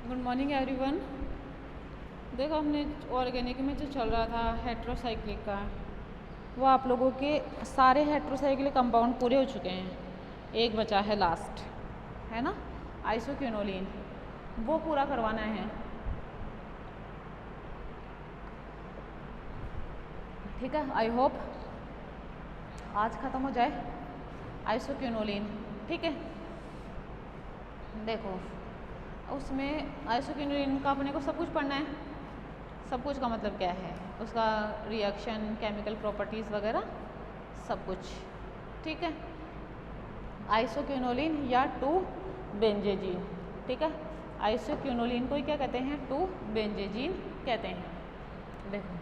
Good morning everyone. देखो हमने organic में जो चल रहा था हेट्रोसाइक्लिक का, वो आप लोगों के सारे हेट्रोसाइक्लिक कंपाउंड पूरे हो चुके हैं। एक बचा है लास्ट, है ना, आइसोक्विनोलिन। वो पूरा करवाना है। ठीक है, आई होप आज ख़त्म हो जाए आइसोक्विनोलिन। ठीक है, देखो उसमें आइसोक्विनोलिन का अपने को सब कुछ पढ़ना है। सब कुछ का मतलब क्या है, उसका रिएक्शन, केमिकल प्रॉपर्टीज़ वगैरह सब कुछ। ठीक है, आइसोक्विनोलिन या 2-बेंजेजीन। ठीक है, आइसोक्विनोलिन को क्या कहते हैं, 2-बेंजेजीन कहते हैं। देखो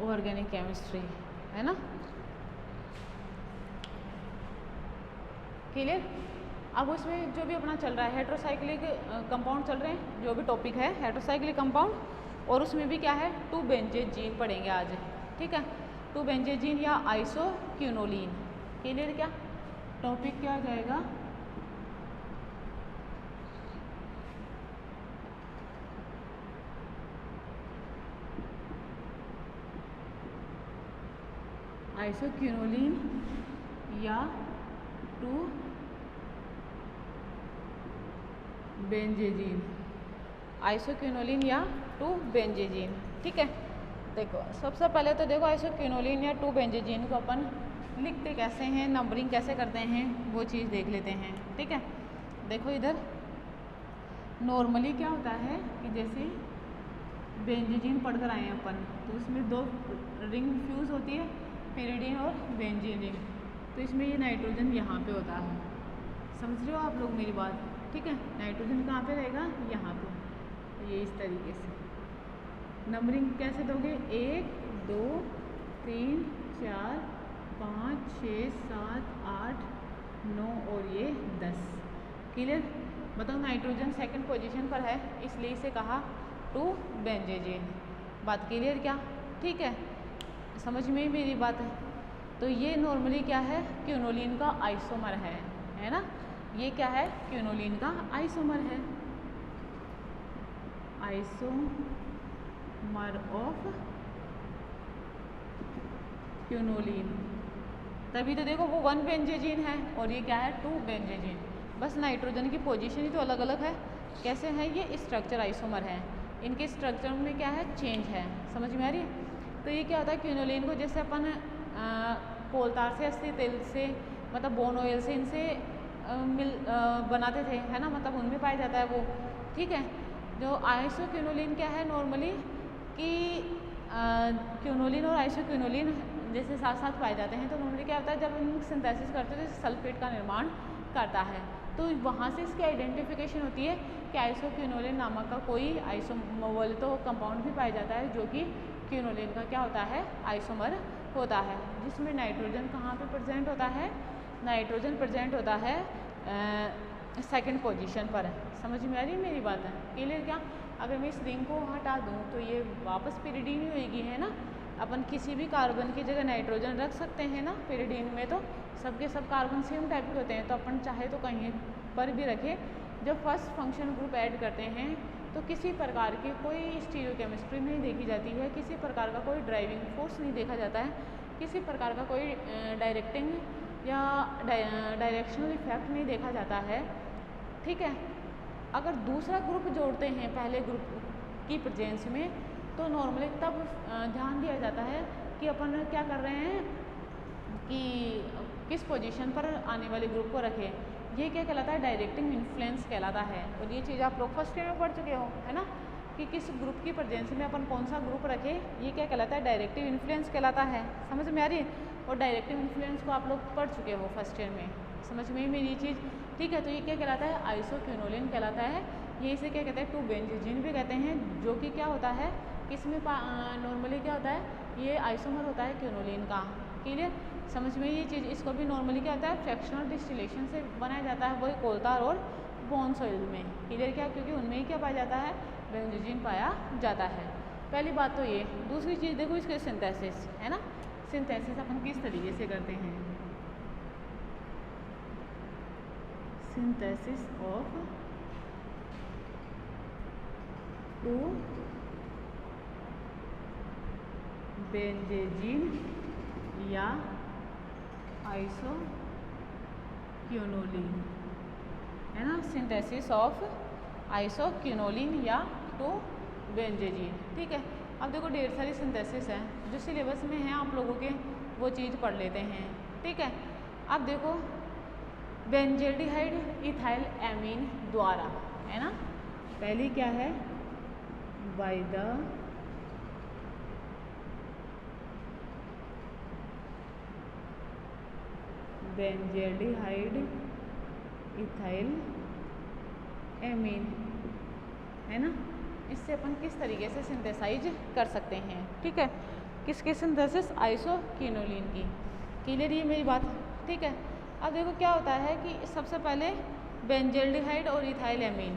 ऑर्गेनिक केमिस्ट्री, है ना, क्लियर। अब उसमें जो भी अपना चल रहा है हेट्रोसाइक्लिक कंपाउंड चल रहे हैं, जो भी टॉपिक है हेट्रोसाइक्लिक कंपाउंड, और उसमें भी क्या है 2-बेंजेजीन पढ़ेंगे आज। ठीक है, 2-बेंजेजीन या आइसोक्विनोलिन। क्लियर, क्या टॉपिक क्या आ जाएगा, आइसोक्विनोलिन या 2-बेंजेजीन। आइसोक्विनोलिन या 2-बेंजेजीन। ठीक है, देखो सबसे पहले तो देखो आइसोक्विनोलिन या 2-बेंजेजीन को अपन लिखते कैसे हैं, नंबरिंग कैसे करते हैं, वो चीज़ देख लेते हैं। ठीक है, देखो इधर नॉर्मली क्या होता है कि जैसे बेंजीन पढ़कर आए हैं अपन, तो उसमें 2 रिंग फ्यूज़ होती है, पेरिडीन और बेंजीन रिंग। तो इसमें ये नाइट्रोजन यहाँ पे होता है। समझ रहे हो आप लोग मेरी बात। ठीक है, नाइट्रोजन कहाँ पे रहेगा, यहाँ पे। तो ये इस तरीके से नंबरिंग कैसे दोगे, 1 2 3 4 5 6 7 8 9 और ये 10। क्लियर। बताओ, नाइट्रोजन सेकंड पोजीशन पर है, इसलिए इसे कहा 2-बेंजेजीन। बात क्लियर क्या। ठीक है, समझ में ही मेरी बात है। तो ये नॉर्मली क्या है, क्विनोलिन का आइसोमर है ना। ये क्या है, क्विनोलिन का आइसोमर है, आइसोमर ऑफ क्विनोलिन। तभी तो देखो वो 1-बेंजेजीन है और ये क्या है, 2-बेंजेजीन। बस नाइट्रोजन की पोजीशन ही तो अलग अलग है। कैसे है, ये स्ट्रक्चर आइसोमर है, इनके स्ट्रक्चर में क्या है, चेंज है। समझ में आ रही है। तो ये क्या होता है, क्विनोलिन को जैसे अपन कोलतार से, अस्सी तेल से, मतलब बोन ऑयल से इनसे बनाते थे, है ना, मतलब उनमें पाया जाता है वो। ठीक है, जो आइसोक्विनोलिन क्या है नॉर्मली कि क्विनोलिन और आइसोक्विनोलिन जैसे साथ साथ पाए जाते हैं, तो नॉर्मली क्या होता है, जब हम सिंथेसिस करते हैं तो सल्फेट का निर्माण करता है। तो वहाँ से इसकी आइडेंटिफिकेशन होती है कि आइसोक्विनोलिन नामक का कोई आइसोमोलेटो कंपाउंड भी पाया जाता है, जो कि क्विनोलिन का क्या होता है, आइसोमर होता है, जिसमें नाइट्रोजन कहाँ पे प्रेजेंट होता है, नाइट्रोजन प्रेजेंट होता है सेकंड पोजीशन पर। समझ में आ रही मेरी बात है। क्लियर क्या। अगर मैं इस रिंग को हटा दूँ तो ये वापस पिरिडीन ही होएगी, है ना। अपन किसी भी कार्बन की जगह नाइट्रोजन रख सकते हैं ना, पिरिडीन में तो सबके सब कार्बन सेम टाइप के होते हैं, तो अपन चाहे तो कहीं पर भी रखें। जब फर्स्ट फंक्शन ग्रुप ऐड करते हैं तो किसी प्रकार की कोई स्टीरियोकेमिस्ट्री नहीं देखी जाती है, किसी प्रकार का कोई ड्राइविंग फोर्स नहीं देखा जाता है, किसी प्रकार का कोई डायरेक्टिंग या डायरेक्शनल इफेक्ट नहीं देखा जाता है। ठीक है, अगर दूसरा ग्रुप जोड़ते हैं पहले ग्रुप की प्रेजेंस में, तो नॉर्मली तब ध्यान दिया जाता है कि अपन क्या कर रहे हैं कि किस पोजीशन पर आने वाले ग्रुप को रखें। ये क्या कहलाता है, डायरेक्टिंग इन्फ्लुएंस कहलाता है। और ये चीज़ आप लोग फर्स्ट ईयर में पढ़ चुके हो, है ना, कि किस ग्रुप की प्रेजेंस में अपन कौन सा ग्रुप रखें, ये क्या कहलाता है, डायरेक्टिव इन्फ्लुएंस कहलाता है। समझ में आ रही है। और डायरेक्टिव इन्फ्लुएंस को आप लोग पढ़ चुके हो फर्स्ट ईयर में, समझ में ही मेरी चीज़। ठीक है, तो ये क्या कहलाता है, आइसोक्विनोलिन कहलाता है। ये इसे क्या कहते हैं, 2-बेंजेजीन भी कहते हैं, जो कि क्या होता है, किसमें नॉर्मली क्या होता है, ये आइसोमर होता है क्विनोलिन का। क्लियर। समझ में ये चीज़। इसको भी नॉर्मली क्या होता है, फ्रैक्शनल डिस्टिलेशन से बनाया जाता है, वही कोलतार और बोन सॉइल में। क्लियर क्या, क्योंकि उनमें ही क्या पाया जाता है, बेंजोजीन पाया जाता है। पहली बात तो ये। दूसरी चीज़ देखो इसके सिंथेसिस, है ना। सिंथेसिस अपन किस तरीके से करते हैं, सिंथेसिस ऑफ 2 बेंजेजीन या आइसोक्विनोलिन, है ना। सिंथेसिस ऑफ आइसोक्विनोलिन या 2 बेंजेजीन, ठीक है। अब देखो ढेर सारी सिंथेसिस है जो सिलेबस में है, आप लोगों के वो चीज़ पढ़ लेते हैं, ठीक है। अब देखो बेंजेल्डिहाइड इथाइल एमीन द्वारा, है ना। पहली क्या है, by the benzaldehyde ethyl amine, है ना। इससे अपन किस तरीके से सिंथेसाइज कर सकते हैं, ठीक है। किसकी सिंथेसिस, आइसोक्विनोलिन की। क्लियर ये मेरी बात, ठीक है। अब देखो क्या होता है कि सबसे पहले बेंजेल्डिहाइड और इथाइल एमीन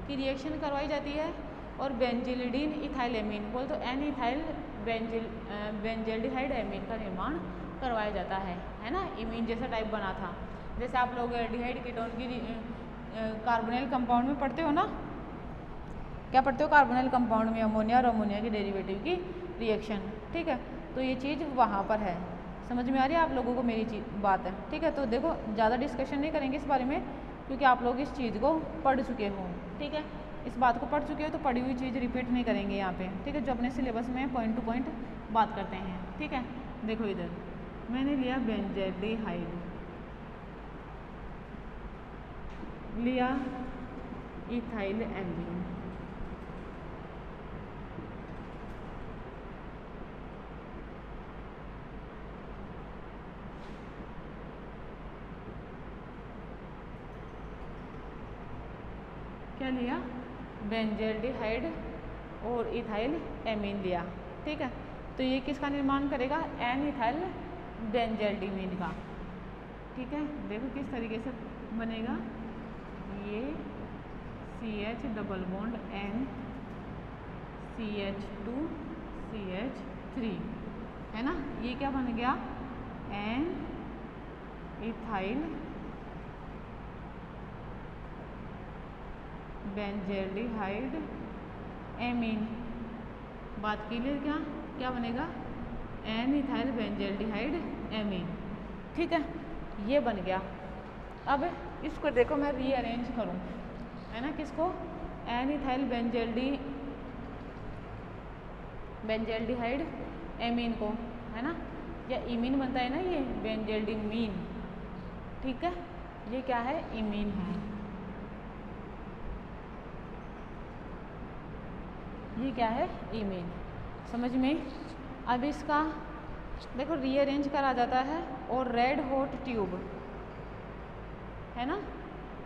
की रिएक्शन करवाई जाती है और बेंजिलिडीन इथाइल एमीन बोल तो एन इथाइल बेंजेल्डिहाइड एमीन का निर्माण करवाया जाता है ना। इमीन जैसा टाइप बना था, जैसे आप लोग एल्डिहाइड कीटोन की कार्बोनिल कंपाउंड में पढ़ते हो ना, क्या पढ़ते हो, कार्बोनिल कंपाउंड में अमोनिया और अमोनिया की डेरिवेटिव की रिएक्शन, ठीक है। तो ये चीज़ वहाँ पर है, समझ में आ रही है आप लोगों को मेरी बात है, ठीक है। तो देखो ज़्यादा डिस्कशन नहीं करेंगे इस बारे में, क्योंकि आप लोग इस चीज़ को पढ़ चुके हो, ठीक है। इस बात को पढ़ चुके हो तो पढ़ी हुई चीज़ रिपीट नहीं करेंगे यहाँ पे, ठीक है। जो अपने सिलेबस में पॉइंट टू पॉइंट बात करते हैं, ठीक है। देखो इधर मैंने लिया बेंजेल्डिहाइड, लिया इथाइल एमीन, क्या लिया, बेंजेल्डिहाइड और इथाइल एमीन लिया, ठीक है। तो ये किसका निर्माण करेगा, एन इथाइल बेंजेल्डिमीन का, ठीक है। देखो किस तरीके से बनेगा, ये CH double bond N CH2 CH3, है ना। ये क्या बन गया, एन इथाइल बेंजेल्डिहाइड एमीन। बात क्लियर, क्या क्या बनेगा, एन इथाइल बेंजेल्डिहाइड एमीन, ठीक है। ये बन गया। अब इसको देखो मैं रीअरेंज करूं, है ना, किसको, एन इथाइल बेंजेल्डिहाइड एमीन को, है ना, या इमीन बनता है ना ये बेंजेल्डिमीन, ठीक है। ये क्या है, इमीन है, ये क्या है, इमीन, समझ में। अब इसका देखो रीअरेंज करा जाता है और रेड हॉट ट्यूब, है ना,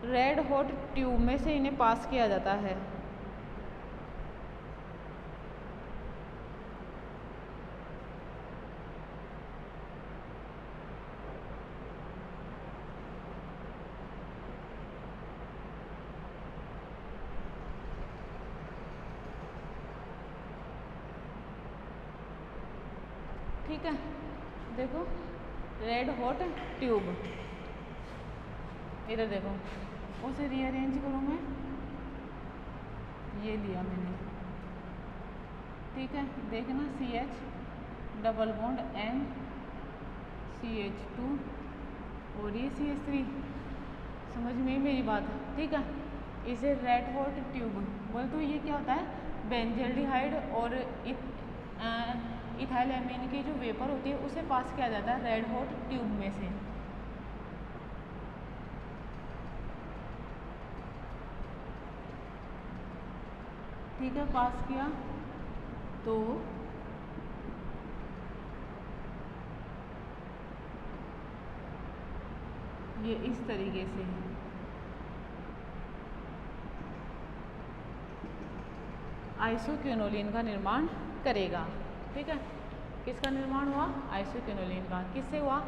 रेड हॉट ट्यूब में से इन्हें पास किया जाता है, ठीक है। देखो रेड हॉट ट्यूब, इधर देखो, उसे रीअरेंज करूँ मैं, ये लिया मैंने, ठीक है। देखना CH double bond N CH2 और ये CH3, समझ में मेरी बात, ठीक है। इसे रेड हॉट ट्यूब बोल तो ये क्या होता है, बेंजेल्डिहाइड और इथाइल एमीन की जो वेपर होती है उसे पास किया जाता है रेड हॉट ट्यूब में से, ठीक है। पास किया तो ये इस तरीके से आइसोक्विनोलिन का निर्माण करेगा, ठीक है। किसका निर्माण हुआ, आइसोक्विनोलिन का। किससे हुआ,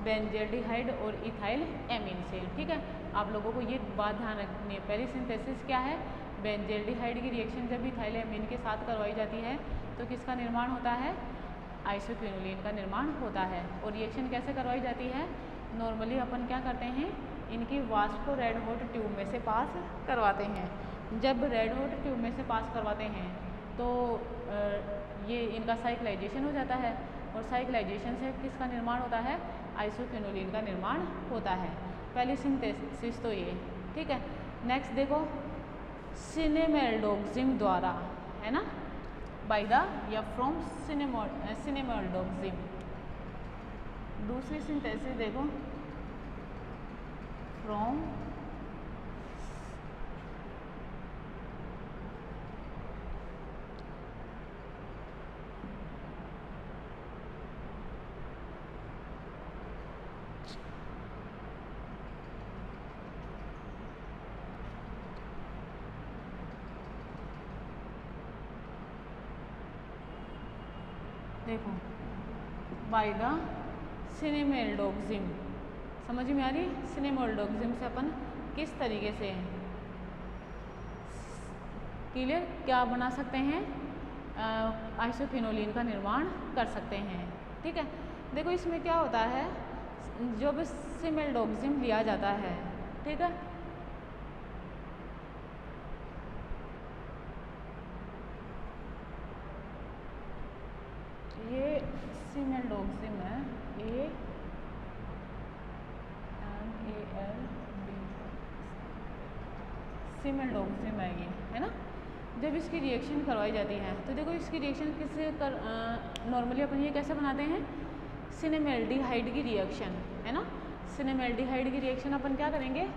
बेंजल्डिहाइड और इथाइल एमीन से। ठीक है, आप लोगों को ये बात ध्यान रखनी है। पहली सिंथेसिस क्या है, बेंजल्डिहाइड की रिएक्शन जब इथाइल एमीन के साथ करवाई जाती है तो किसका निर्माण होता है, आइसोक्विनोलिन का निर्माण होता है। और रिएक्शन कैसे करवाई जाती है, नॉर्मली अपन क्या करते हैं, इनकी वाष्प को रेड हॉट ट्यूब में से पास करवाते हैं। जब रेड हॉट ट्यूब में से पास करवाते हैं तो ये इनका साइक्लाइजेशन हो जाता है और साइक्लाइजेशन से किसका निर्माण होता है, आइसोक्विनोलिन का निर्माण होता है। पहली सिंथेसिस तो ये। ठीक है, नेक्स्ट देखो, सिनेमेल्डोक्सिम द्वारा, है ना, बाय द या फ्रॉम सिनेमेल्डोक्सिम। दूसरी सिंथेसिस देखो, फ्रॉम देखो बाय द सिनेमेल्डोक्सिम, समझ में आ रही, सिनेमेल्डोक्सिम से अपन किस तरीके से क्लियर क्या बना सकते हैं, आइसोक्विनोलिन का निर्माण कर सकते हैं। ठीक है, देखो इसमें क्या होता है, जब सिनेमेल्डोक्सिम लिया जाता है, ठीक है, ये सिनेमेल्डोक्सिम है, सिनेमेल्डोक्सिम है ये, है ना। जब इसकी रिएक्शन करवाई जाती है तो देखो इसकी रिएक्शन किससे कर, नॉर्मली अपन ये कैसे बनाते हैं, सिनेमेल्डिहाइड की रिएक्शन, है ना। सिनेमेल्डिहाइड की रिएक्शन अपन क्या करेंगे,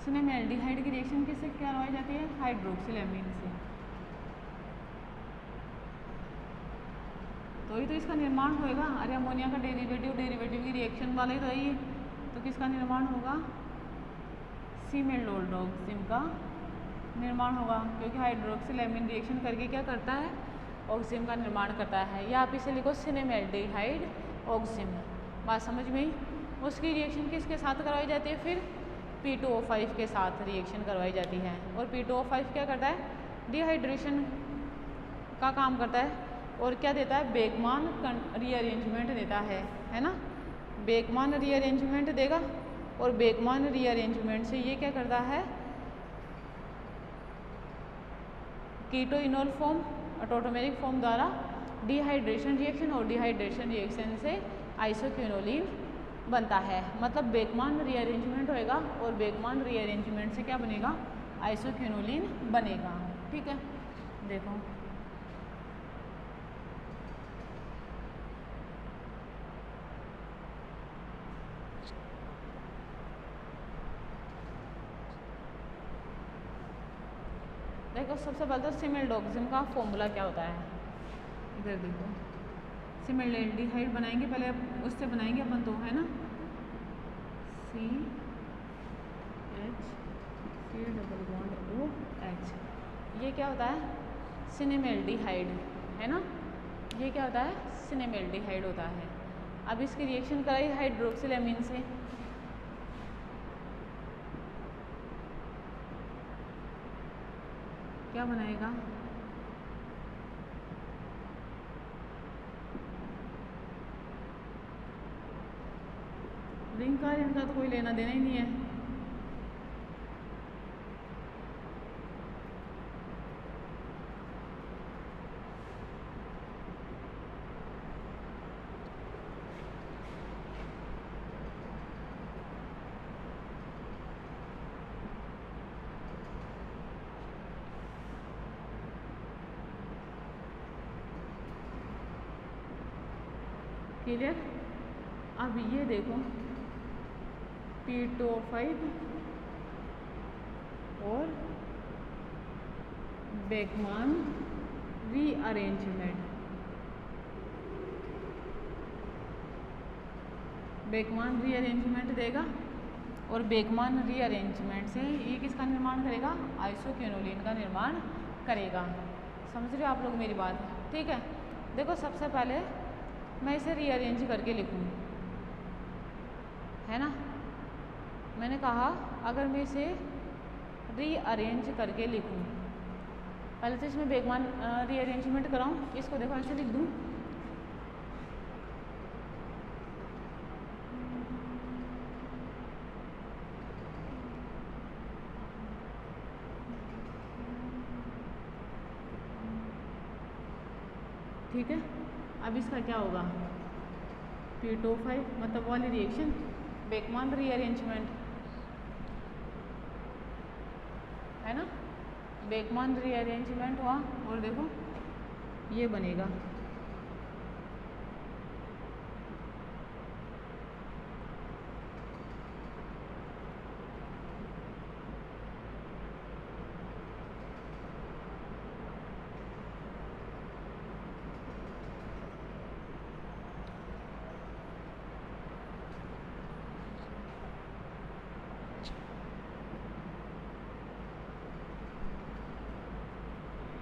सिनेमेल्डिहाइड की रिएक्शन किससे करवाई जाती है, हाइड्रोक्सिल एमीन से। तो ही तो इसका निर्माण होएगा। अरे अमोनिया का डेरिवेटिव की रिएक्शन वाला ही तो है ये, तो किसका निर्माण होगा, सिनेमेल्डोक्सिम का निर्माण होगा, क्योंकि हाइड्रोक्सिल एमीन रिएक्शन करके क्या करता है, ऑक्सिम का निर्माण करता है। या आप इसे लिखो सिनेमेल्डिहाइड ऑक्सिम। बात समझ में ही। उसकी रिएक्शन किसके साथ करवाई जाती है, फिर P2O5 के साथ रिएक्शन करवाई जाती है। और P2O5 क्या करता है, डिहाइड्रेशन का काम करता है और क्या देता है, बेगमान रीअरेंजमेंट देता है ना। बेगमान रीअरेंजमेंट देगा और बेगमान रीअरेंजमेंट से ये क्या करता है, कीटोइनोल फॉर्म ऑटोमेरिक फॉर्म द्वारा डिहाइड्रेशन रिएक्शन, और डिहाइड्रेशन रिएक्शन से आइसोक्विनोलिन बनता है। मतलब बेगमान रीअरेंजमेंट होएगा और बेगमान रीअरेंजमेंट से क्या बनेगा, आइसोक्विनोलिन बनेगा। ठीक है, देखो देखो सबसे पहले तो सिनेमेल्डोक्सिम का फॉर्मूला क्या होता है, इधर देखो, सिनेमेल्डिहाइड बनाएंगे पहले, उससे बनाएंगे अपन तो, है ना, CH ये क्या होता है, सिनेमेल्डिहाइड, है ना, ये क्या होता है, सिनेमेल्डिहाइड होता है। अब इसकी रिएक्शन कराई हाइड्रोक्सिल एमीन से, क्या बनाएगा, रिंग का इनका तो कोई लेना देना ही नहीं है। क्लियर। अब ये देखो P2O5 और बेगमान रीअरेंजमेंट, बेकमान रीअरेंजमेंट देगा और बेकमान रीअरेंजमेंट से ये किसका निर्माण करेगा, आइसोक्विनोलिन का निर्माण करेगा। समझ रहे हो आप लोग मेरी बात, ठीक है। देखो सबसे पहले मैं इसे रीअरेंज करके लिखूँ, है ना। मैंने कहा अगर मैं इसे रीअरेंज करके लिखूँ, पहले तो इसमें बेकमान रीअरेंजमेंट कराऊँ, इसको देखो ऐसे लिख दूँ, ठीक है। अब इसका क्या होगा, P2O5 मतलब वाली रिएक्शन बेकमान रीअरेंजमेंट, है ना। बेकमान रीअरेंजमेंट हुआ और देखो ये बनेगा,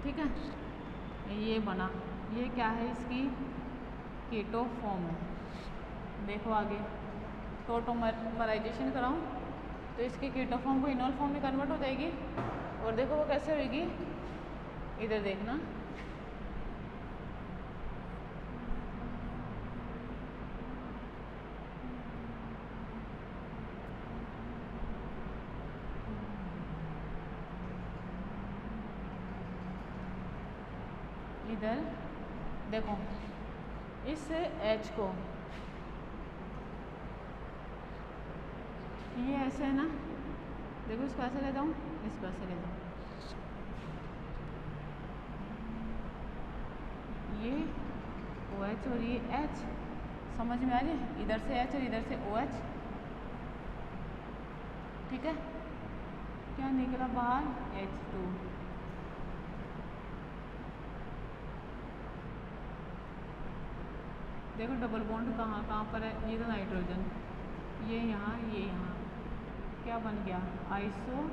ठीक है। ये बना, ये क्या है, इसकी कीटो फॉर्म है। देखो आगे टोटोमराइजेशन कराऊँ तो इसकी कीटो फॉर्म को इनोल फॉर्म में कन्वर्ट हो जाएगी और देखो वो कैसे होगी, इधर देखना, इधर देखो इस H को ये ऐसे है ना, देखो इसको ऐसे ले जाऊँ, इसको ऐसे ले जाऊँ, ये OH और ये H, समझ में आ रही, इधर से H और इधर से OH, ठीक है। क्या निकला बाहर, H2, देखो डबल बॉन्ड कहाँ कहाँ पर है, ये तो नाइट्रोजन, ये यहाँ, ये यहाँ, क्या बन गया, आइसोक्विनोलिन,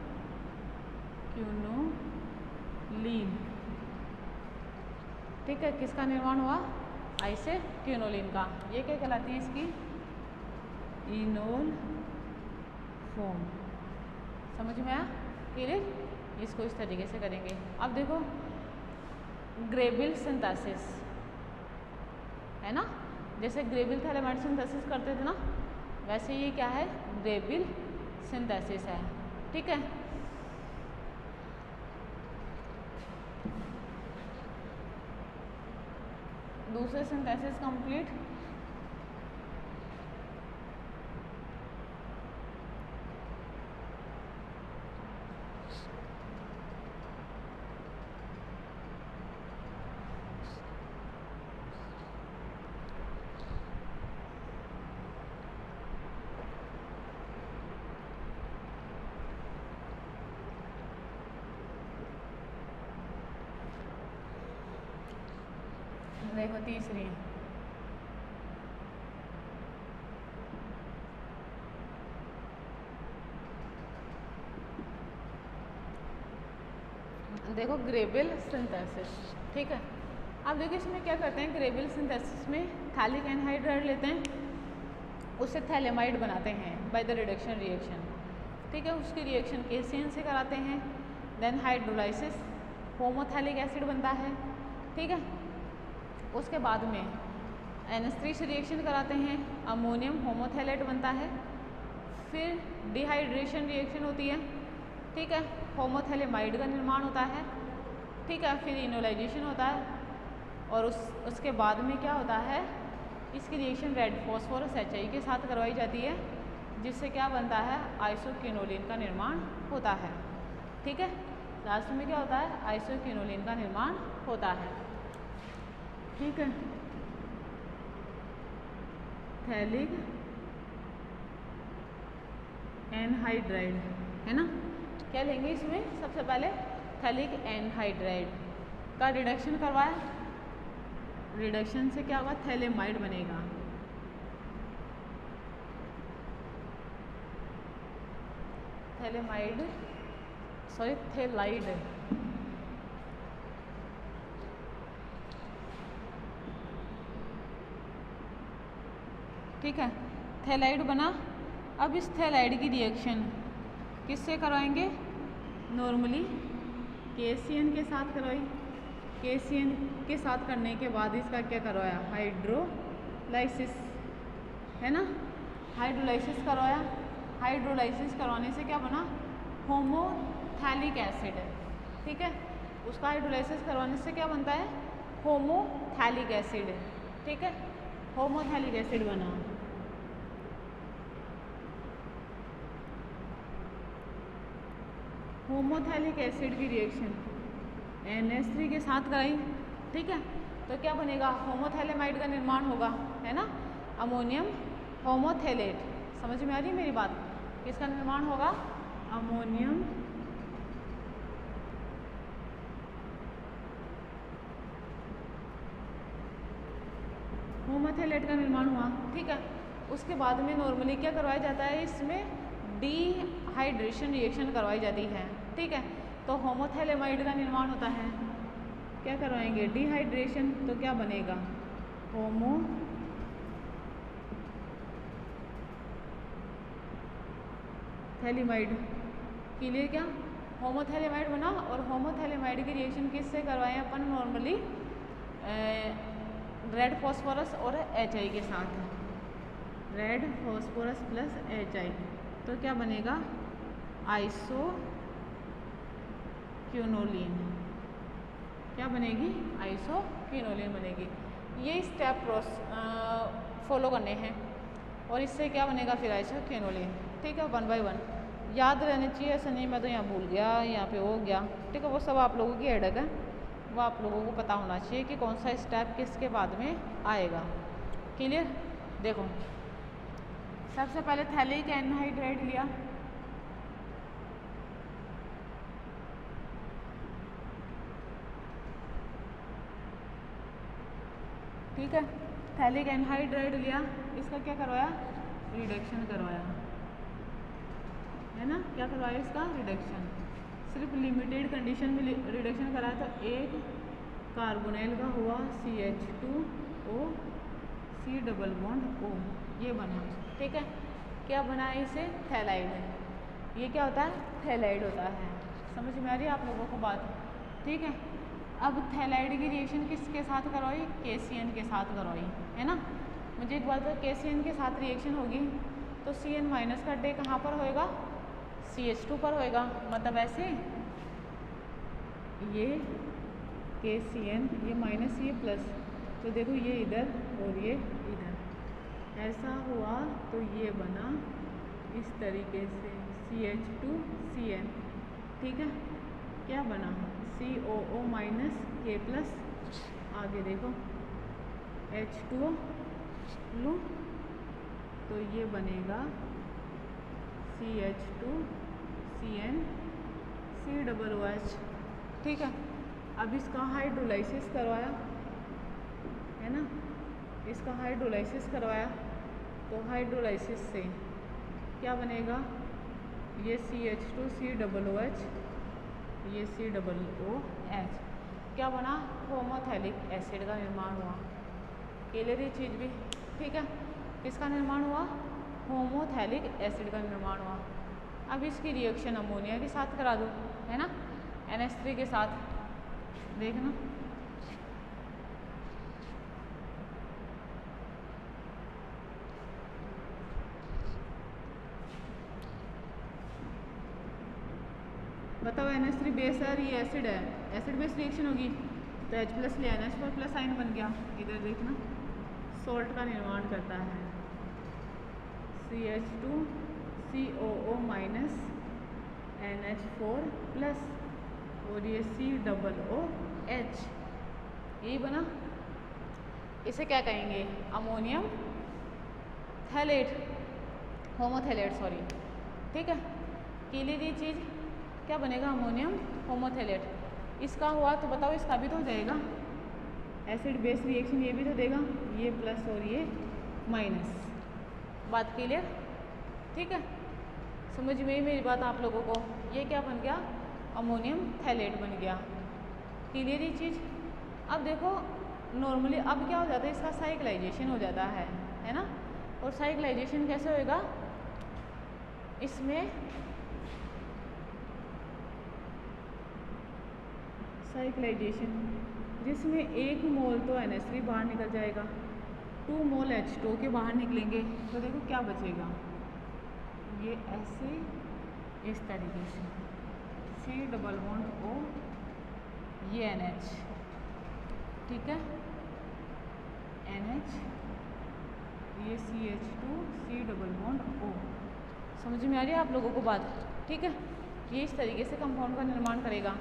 ठीक है। किसका निर्माण हुआ, आइसोक्विनोलिन का। ये क्या कहलाती है, इसकी इनोल फॉर्म। समझ में आया, क्लियर। इसको इस तरीके से करेंगे। अब देखो ग्रेबिल सिंथेसिस, है ना, जैसे ग्रेबिल थैलेमाइड सिंथेसिस करते थे ना, वैसे ये क्या है, ग्रेबिल सिंथेसिस है, ठीक है। दूसरे सिंथेसिस कंप्लीट, देखो तीसरी, देखो ग्रेबिल सिंथेसिस, ठीक है। अब देखो इसमें क्या करते हैं, ग्रेबिल सिंथेसिस में थैलिक एनहाइड्राइड लेते हैं, उससे थैलेमाइड बनाते हैं बाय द रिडक्शन रिएक्शन, ठीक है। उसकी रिएक्शन केसियन से कराते हैं, देन हाइड्रोलाइसिस होमोथैलिक एसिड बनता है, ठीक है। उसके बाद में NH3 से रिएक्शन कराते हैं, अमोनियम होमोथैलेट बनता है, फिर डिहाइड्रेशन रिएक्शन होती है, ठीक है, होमोथैलेमाइड का निर्माण होता है, ठीक है। फिर इनोलाइजेशन होता है और उसके बाद में क्या होता है, इसकी रिएक्शन रेड फॉस्फोरस HI के साथ करवाई जाती है, जिससे क्या बनता है, आइसोक्विनोलिन का निर्माण होता है, ठीक है। लास्ट में क्या होता है, आइसोक्विनोलिन का निर्माण होता है, ठीक है। थैलिक एनहाइड्राइड, है ना, क्या लेंगे इसमें, सबसे पहले थैलिक एनहाइड्राइड का रिडक्शन करवाया, रिडक्शन से क्या होगा, थैलेमाइड बनेगा, थैलेमाइड सॉरी थेलाइड, ठीक है, थैलाइड बना। अब इस थैलाइड की रिएक्शन किससे करवाएंगे? नॉर्मली KCN के साथ करवाई। KCN के साथ करने के बाद इसका क्या करवाया? हाइड्रोलाइसिस, है ना, हाइड्रोलाइसिस करवाया। हाइड्रोलाइसिस करवाने से क्या बना? होमोथैलिक एसिड, ठीक है, उसका हाइड्रोलाइसिस करवाने से क्या बनता है? होमोथैलिक एसिड, ठीक है, होमोथैलिक एसिड बना। होमोथैलिक एसिड की रिएक्शन NH3 के साथ कराई, ठीक है, तो क्या बनेगा? होमोथैलेमाइड का निर्माण होगा, है ना, अमोनियम होमोथैलेट। समझ में आ रही है मेरी बात? किसका निर्माण होगा? अमोनियम होमोथैलेट का निर्माण हुआ, ठीक है। उसके बाद में नॉर्मली क्या करवाया जाता है? इसमें डिहाइड्रेशन रिएक्शन करवाई जाती है, ठीक है, तो होमोथैलेमाइड का निर्माण होता है। क्या करवाएंगे? डिहाइड्रेशन, तो क्या बनेगा? होमोथैलेमाइड। क्लियर? क्या होमोथैलेमाइड बना, और होमोथैलेमाइड की रिएक्शन किससे करवाएं अपन? नॉर्मली रेड फॉस्फोरस और HI के साथ, रेड फॉस्फोरस प्लस HI, तो क्या बनेगा? आइसोक्विनोलिन। क्या बनेगी? आइसोक्विनोलिन बनेगी। ये स्टेप फॉलो करने हैं, और इससे क्या बनेगा फिर? आइसोक्विनोलिन, ठीक है, 1 by 1 याद रहने चाहिए। ऐसा नहीं मैं तो यहाँ भूल गया, यहाँ पे हो गया, ठीक है, वो सब आप लोगों की हेडेक है, वो आप लोगों को पता होना चाहिए कि कौन सा स्टेप किसके बाद में आएगा। क्लियर? देखो, सबसे पहले थैलिक एनहाइड्राइड लिया, ठीक है, थैलिक एनहाइड्राइड लिया, इसका क्या करवाया? रिडक्शन करवाया, है ना, क्या करवाया? इसका रिडक्शन। सिर्फ लिमिटेड कंडीशन में रिडक्शन कराया, तो एक कार्बोनाइल का हुआ CH2O C double bond O, ये बना, ठीक है, क्या बना है? इसे थैलाइड। ये क्या होता है? थैलाइड होता है। समझ में आ रही है आप लोगों को बात? ठीक है, अब थैलाइड की रिएक्शन किसके साथ करवाई? KCN के साथ करवाई, है ना। मुझे एक बात है, KCN के साथ रिएक्शन होगी तो CN माइनस का डे कहाँ पर होएगा? CH2 पर होएगा, मतलब ऐसे ये KCN, ये माइनस, ये प्लस, तो देखो ये इधर और ये इधर, ऐसा हुआ तो ये बना इस तरीके से CH2CN, ठीक है, क्या बना? COO माइनस K प्लस, आगे देखो H2O लूँ तो ये बनेगा CH2CN C डबल OH, ठीक है। अब इसका हाइड्रोलाइसिस करवाया, है ना, इसका हाइड्रोलाइसिस करवाया, तो हाइड्रोलाइसिस से क्या बनेगा? ये CH2C डबल OH, ये C डबल OH, क्या बना? होमोथैलिक एसिड का निर्माण हुआ। क्लियर ये चीज़ भी? ठीक है, किसका निर्माण हुआ? होमोथैलिक एसिड का निर्माण हुआ। अब इसकी रिएक्शन अमोनिया के साथ करा दो, है ना, NH3 के साथ, देखना बताओ, NH3 बेस है और ये एसिड है, एसिड बेस रिएक्शन होगी तो H प्लस लिया, NH4 प्लस आयन बन गया। इधर देखना सॉल्ट का निर्माण करता है CH2COO माइनस NH4 प्लस, और ये C डबल OH, यही बना। इसे क्या कहेंगे? अमोनियम थैलेट, होमोथैलेट, सॉरी, ठीक है। क्लियर ये चीज़? क्या बनेगा? अमोनियम होमोथैलेट। इसका हुआ तो बताओ इसका भी तो हो जाएगा, एसिड बेस रिएक्शन ये भी तो देगा, ये प्लस और ये माइनस। बात क्लियर? ठीक है, समझ में आई मेरी बात आप लोगों को? ये क्या बन गया? अमोनियम थैलेट बन गया। क्लियर ये चीज़? अब देखो नॉर्मली अब क्या हो जाता है, इसका साइक्लाइजेशन हो जाता है ना। और साइक्लाइजेशन कैसे होएगा? इसमें साइक्लाइजेशन जिसमें 1 मोल तो NH3 बाहर निकल जाएगा, 2 मोल H2 के बाहर निकलेंगे, तो देखो क्या बचेगा, ये ऐसे इस तरीके से C डबल बॉन्ड O, ये NH, ठीक है, NH, ये CH2 C double bond O। समझ में आ रही है आप लोगों को बात? ठीक है, ये इस तरीके से कंपाउंड का निर्माण करेगा।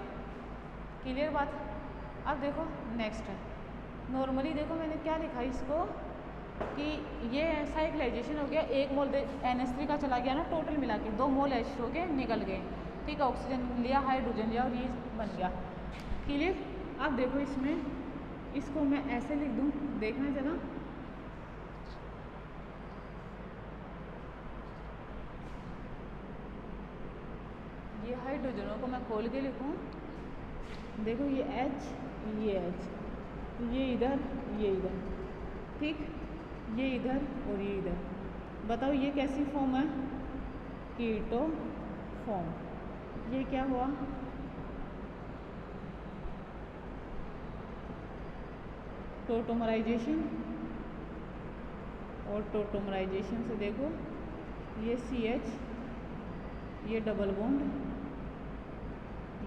क्लियर बात? अब देखो नेक्स्ट है, नॉर्मली देखो मैंने क्या लिखा इसको कि ये साइक्लाइजेशन हो गया, 1 मोल NH3 का चला गया ना, टोटल मिला के 2 मोल H2 के निकल गए, ठीक है, ऑक्सीजन लिया, हाइड्रोजन लिया और ये बन गया। क्लियर? अब देखो इसमें इसको मैं ऐसे लिख दूँ, देखना जरा, ये हाइड्रोजनों को मैं खोल के लिखूँ, देखो ये H, ये H, ये इधर, ये इधर, ठीक, ये इधर और ये इधर। बताओ ये कैसी फॉर्म है? Keto form. ये क्या हुआ? टोटोमराइजेशन, और टोटोमराइजेशन से देखो ये CH, ये डबल बॉन्ड,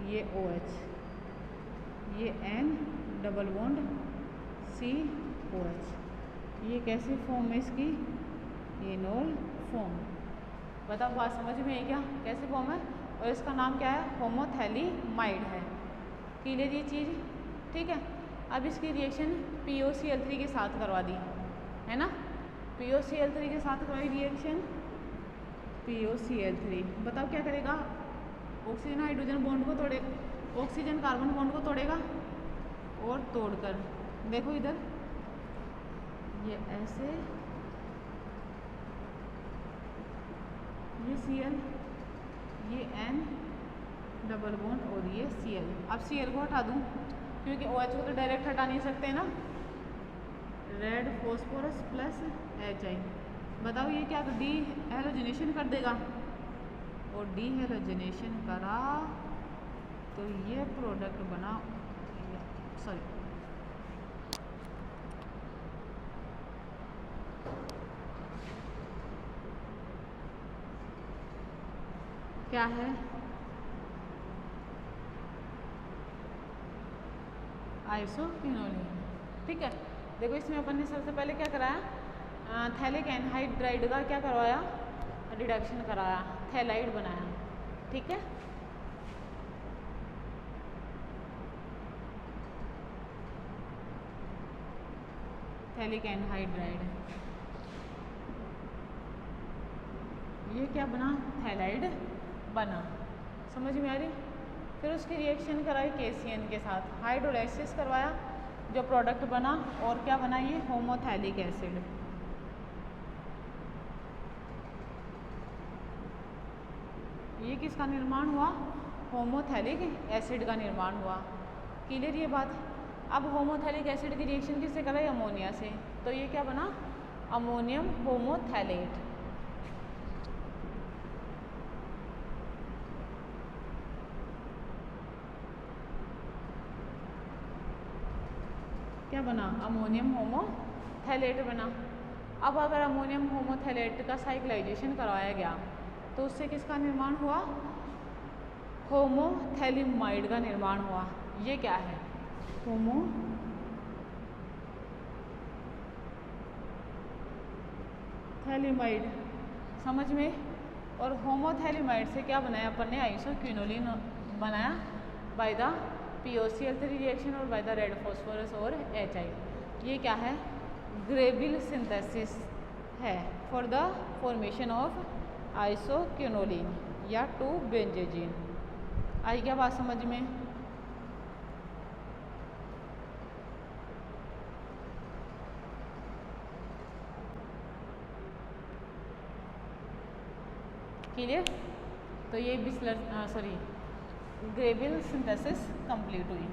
ये OH, ये N डबल बॉन्ड COH। ये कैसी फॉर्म है इसकी? Enol form. बताओ बात समझ में है क्या? कैसी फॉर्म है? और इसका नाम क्या है? होमोथैलीमाइड है। क्लियर ये चीज़? ठीक है। अब इसकी रिएक्शन POCl3 के साथ करवा दी है ना, POCl3 के साथ करवाई रिएक्शन POCl3। बताओ क्या करेगा? ऑक्सीजन हाइड्रोजन बॉन्ड को तोड़े, ऑक्सीजन कार्बन बॉन्ड को तोड़ेगा, और तोड़कर देखो इधर ये ऐसे, ये Cl, ये N डबल बॉन्ड और ये Cl। अब Cl को हटा दूँ क्योंकि OH को तो डायरेक्ट हटा नहीं सकते ना, रेड फॉस्फोरस प्लस HI। बताओ ये क्या, डी हेलोजिनेशन कर देगा, और डी हेलोजिनेशन करा तो ये प्रोडक्ट बना, सॉरी क्या है, आइसोक्विनोलिन। ठीक है, देखो इसमें अपन ने सबसे पहले क्या कराया, थैलिक एनहाइड्राइड का क्या करवाया, रिडक्शन कराया, थैलाइड बनाया। ठीक है, थैलिक एनहाइड्राइड, ये क्या बना, थैलाइड बना। समझ में आ रही? फिर उसकी रिएक्शन कराई KCN के साथ, हाइड्रोलाइसिस करवाया, जो प्रोडक्ट बना, और क्या बना, ये होमोथैलिक एसिड। ये किसका निर्माण हुआ, होमोथैलिक एसिड का निर्माण हुआ। क्लियर ये बात? अब होमोथैलिक एसिड की रिएक्शन किससे कराई, अमोनिया से, तो ये क्या बना, अमोनियम होमोथैलेट। क्या बना, अमोनियम होमोथैलेट बना। अब अगर अमोनियम होमोथैलेट का साइक्लाइजेशन करवाया गया तो उससे किसका निर्माण हुआ, होमोथैलीमाइड का निर्माण हुआ। ये क्या है, होमोथैलीमाइड। समझ में? और होमोथैलीमाइड से क्या बनाया अपन ने, आइसोक्विनोलिन बनाया बाय द POCl3 रिएक्शन और बाय द रेड फॉस्फोरस और HI। ये क्या है, ग्रेविल सिंथेसिस है for the formation of isoquinoline या 2-बेंजेजीन। आई क्या बात समझ में? क्लियर? तो ये ग्रेविल सिंथेसिस कंप्लीट हुई।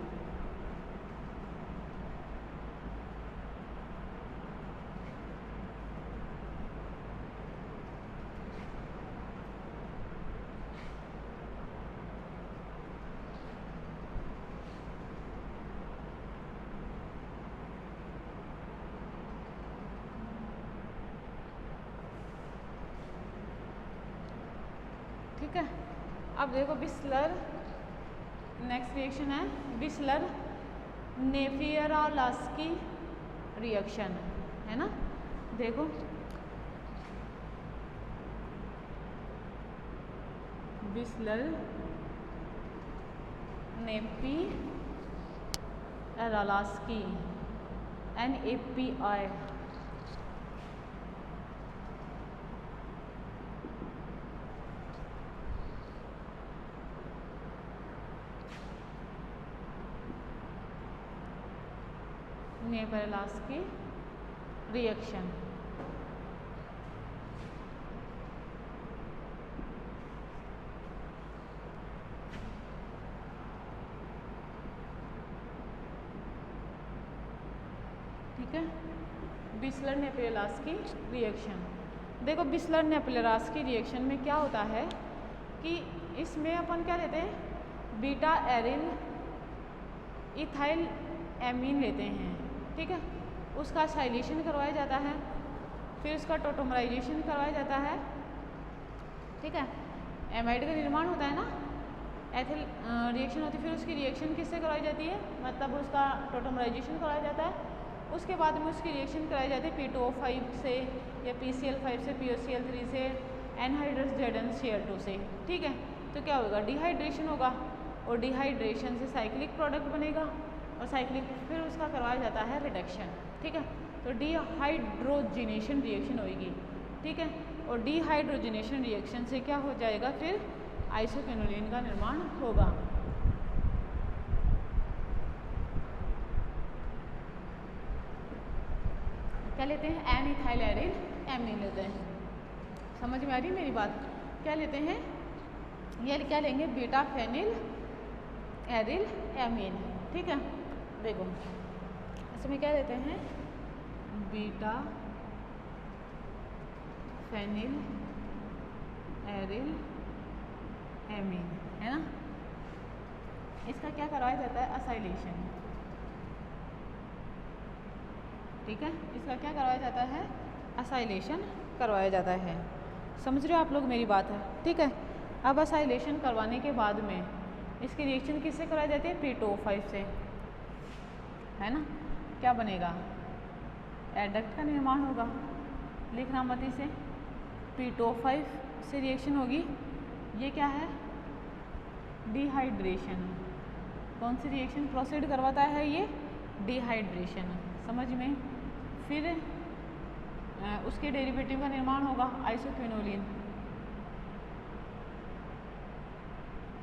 ठीक है, अब देखो बिस्लर, नेक्स्ट रिएक्शन है बिस्लर नेपियरॉलस्की रिएक्शन, है ना। देखो बिस्लर नेपियरॉलस्की NAPI नेपियरॉलस्की रिएक्शन। ठीक है, बिस्लर नेपियरॉलस्की रिएक्शन। देखो बिस्लर नेपियरॉलस्की रिएक्शन में क्या होता है कि इसमें अपन क्या लेते हैं, बीटा एरिल इथाइल एमीन लेते हैं। ठीक है, उसका साइलेशन करवाया जाता है, फिर उसका टोटोमराइजेशन करवाया जाता है। ठीक है, एमाइड का निर्माण होता है ना, एथिल रिएक्शन होती है, फिर उसकी रिएक्शन किससे करवाई जाती है, मतलब उसका टोटोमराइजेशन करवाया जाता है। उसके बाद में उसकी रिएक्शन कराई जाती है P2O5 से या PCl5 से, POCl3 से, एनहाइड्रस ZnCl2 से। ठीक है, तो क्या होगा, डिहाइड्रेशन होगा, और डिहाइड्रेशन से साइक्लिक प्रोडक्ट बनेगा, और साइक्लिक फिर उसका करवाया जाता है रिडक्शन। ठीक है, तो डिहाइड्रोजिनेशन रिएक्शन होगी। ठीक है, और डिहाइड्रोजिनेशन रिएक्शन से क्या हो जाएगा, फिर आइसोक्विनोलिन का निर्माण होगा। क्या लेते हैं, एन इथाइल एरिल एमीन लेते हैं। समझ में आ रही है मेरी बात, क्या लेते हैं, ये क्या लेंगे, बीटा फेनिल एरिल एमीन। ठीक है, देखो इसमें क्या लेते हैं, बीटा फेनिल एरिल एमीन, है ना। इसका क्या करवाया जाता है, असाइलेशन। ठीक है, इसका क्या करवाया जाता है, असाइलेशन करवाया जाता है। समझ रहे हो आप लोग मेरी बात है। ठीक है, अब असाइलेशन करवाने के बाद में इसकी रिएक्शन किससे कराई जाती है, P2O5 से, है ना। क्या बनेगा, एडक्ट का निर्माण होगा, लिखना मत इसे, P2O5 से रिएक्शन होगी। ये क्या है, डिहाइड्रेशन। कौन सी रिएक्शन प्रोसीड करवाता है, ये डिहाइड्रेशन, समझ में। फिर उसके डेरिवेटिव का निर्माण होगा आइसोक्विनोलिन,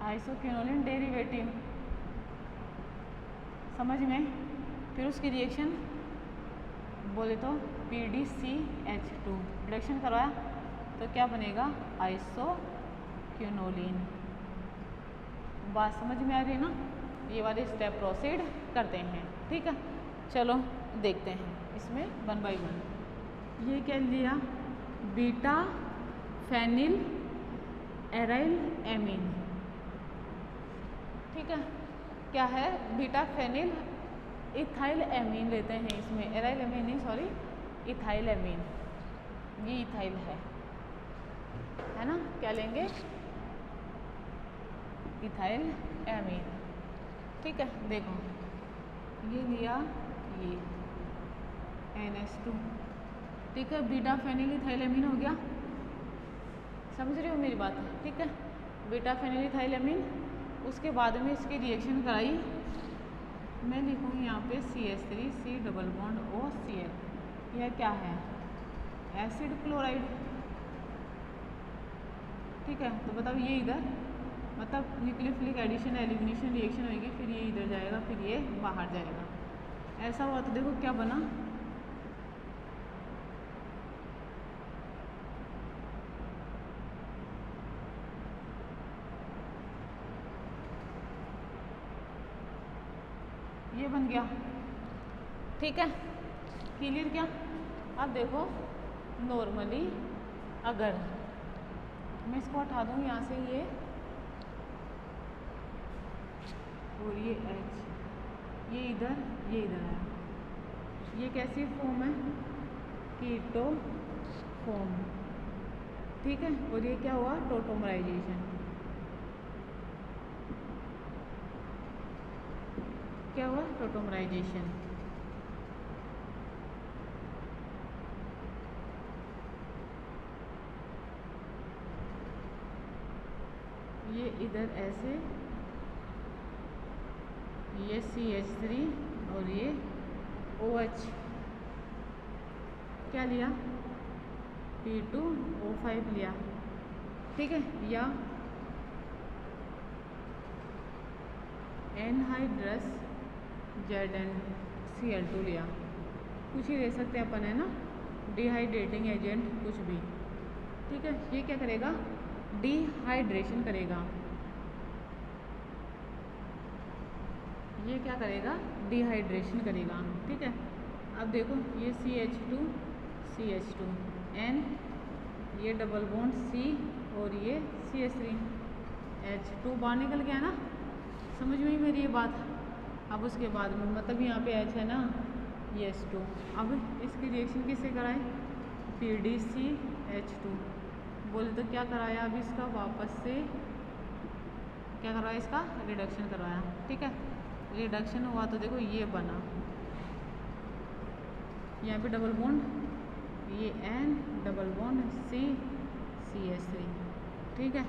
आइसोक्विनोलिन डेरिवेटिव, समझ में। फिर उसकी रिएक्शन बोले तो PDCH2 रिडक्शन करवाया, तो क्या बनेगा, आइसोक्विनोलिन। बात समझ में आ रही है ना, ये वाले स्टेप प्रोसीड करते हैं। ठीक है, चलो देखते हैं इसमें 1 बाय 1। ये क्या लिया, बीटा फेनिल एराइल एमीन। ठीक है, क्या है, बीटा फेनिल इथाइल एमीन लेते हैं इसमें, एराइल एमीन नहीं, सॉरी, इथाइल एमीन, ये इथाइल है ना। क्या लेंगे, इथाइल एमीन। ठीक है, देखो ये लिया, ये NH2। ठीक है, बीटा फेनिल इथाइल एमीन हो गया, समझ रहे हो मेरी बात है। ठीक है, बीटा फेनिल इथाइल एमीन। उसके बाद में इसकी रिएक्शन कराई, मैं लिखूँगी यहाँ पे CH3 डबल बॉन्ड OCl। यह क्या है, एसिड क्लोराइड। ठीक है, तो बताओ ये इधर, मतलब न्यूक्लियोफिलिक एडिशन एलिमिनेशन रिएक्शन होगी, फिर ये इधर जाएगा, फिर ये बाहर जाएगा। ऐसा हुआ तो देखो क्या बना, ये बन गया, ठीक है, क्लियर क्या। अब देखो नॉर्मली अगर मैं इसको हटा दूँ यहाँ से ये और ये H, ये इधर है, ये कैसी फॉर्म है, कीटो फॉर्म, ठीक है। और ये क्या हुआ, टोटोमराइजेशन, क्या हुआ, टोटोमराइजेशन। ये इधर ऐसे, ये CH3 और ये OH क्या लिया, P2O5 लिया, ठीक है, या एनहाइड्रस ZnCl2 लिया, कुछ ही ले सकते हैं अपन, है ना, डिहाइड्रेटिंग एजेंट कुछ भी, ठीक है। ये क्या करेगा, डिहाइड्रेशन करेगा, ये क्या करेगा, डिहाइड्रेशन करेगा, ठीक है। अब देखो ये CH2 N, ये डबल बॉन्ड C और ये CH3 H2 बाहर निकल गया ना, समझ में ही मेरी ये बात। अब उसके बाद में मतलब यहाँ पे H है ना, ये H2, अब इसकी रिएक्शन किससे कराए, PDCH2 बोले तो क्या कराया, अभी इसका वापस से क्या करवाया, इसका रिडक्शन करवाया, ठीक है। रिडक्शन हुआ तो देखो ये बना, यहाँ पे डबल बॉन्ड, ये N double bond C CH3, ठीक है।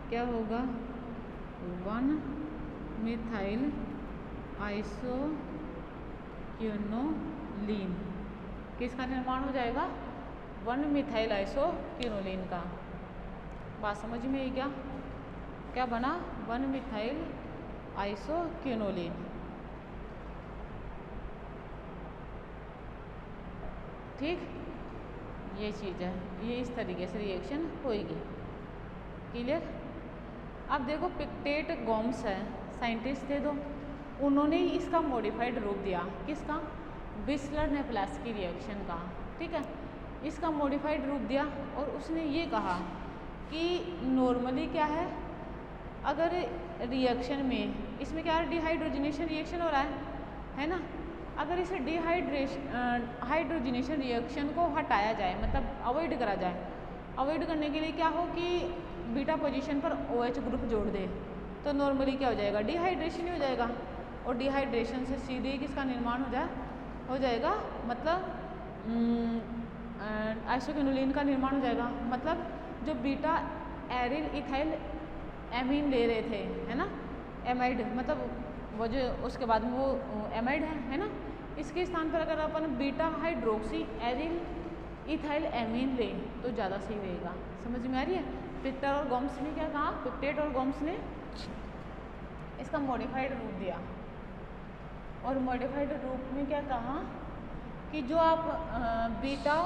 क्या होगा, 1-मिथाइल आइसोक्विनोलिन, किसका निर्माण हो जाएगा, 1-मिथाइल आइसोक्विनोलिन का। बात समझ में आई क्या, क्या बना, 1-मिथाइल आइसोक्विनोलिन, ठीक, ये चीज़ है, ये इस तरीके से रिएक्शन होएगी, क्लियर। अब देखो पिक्टेट गोम्स है, साइंटिस्ट थे दो, उन्होंने ही इसका मॉडिफाइड रूप दिया, किसका, बिस्लर-नेप्लास्की रिएक्शन का, ठीक है। इसका मॉडिफाइड रूप दिया और उसने ये कहा कि नॉर्मली क्या है, अगर रिएक्शन में इसमें क्या है, डिहाइड्रोजनेशन रिएक्शन हो रहा है ना, अगर इसे हाइड्रोजनेशन रिएक्शन को हटाया जाए, मतलब अवॉइड करा जाए, अवॉइड करने के लिए क्या हो कि बीटा पोजीशन पर OH ग्रुप जोड़ दे, तो नॉर्मली क्या हो जाएगा, डिहाइड्रेशन ही हो जाएगा, और डिहाइड्रेशन से सीधे किसका निर्माण हो जाएगा, मतलब आइसोक्विनोलिन का निर्माण हो जाएगा। मतलब जो बीटा एरिल इथाइल एमीन ले रहे थे, है ना, एमाइड, मतलब वो जो उसके बाद में वो एमाइड है ना, इसके स्थान पर अगर अपन beta hydroxy aryl ethyl amine लें तो ज़्यादा सही रहेगा, समझ में आ रही है। पिक्टर और गोम्स ने क्या कहा, पिक्टेट और गोम्स ने इसका मॉडिफाइड रूप दिया, और मॉडिफाइड रूप में क्या कहा कि जो आप beta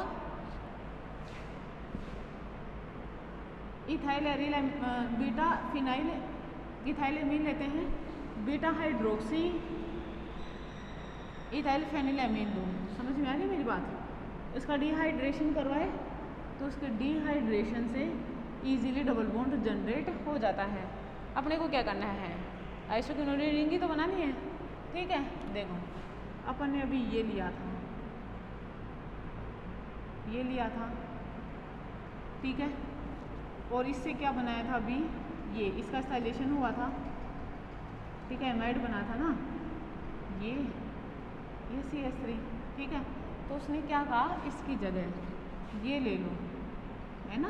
ethyl aryl beta phenyl ethyl amine लेते हैं, beta hydroxy ethyl phenyl amine लो, समझ में आ रही है मेरी बात। इसका डिहाइड्रेशन करवाए तो उसके डिहाइड्रेशन से इजीली डबल बॉन्ड जनरेट हो जाता है। अपने को क्या करना है, आइसोक्विनोलिन रिंग ही तो बनानी है, ठीक है। देखो अपन ने अभी ये लिया था, ठीक है, और इससे क्या बनाया था, अभी ये इसका स्टाइलेशन हुआ था, ठीक है, एमाइड बना था ना, ये CH3, ठीक है। तो उसने क्या कहा, इसकी जगह ये ले लो, है ना,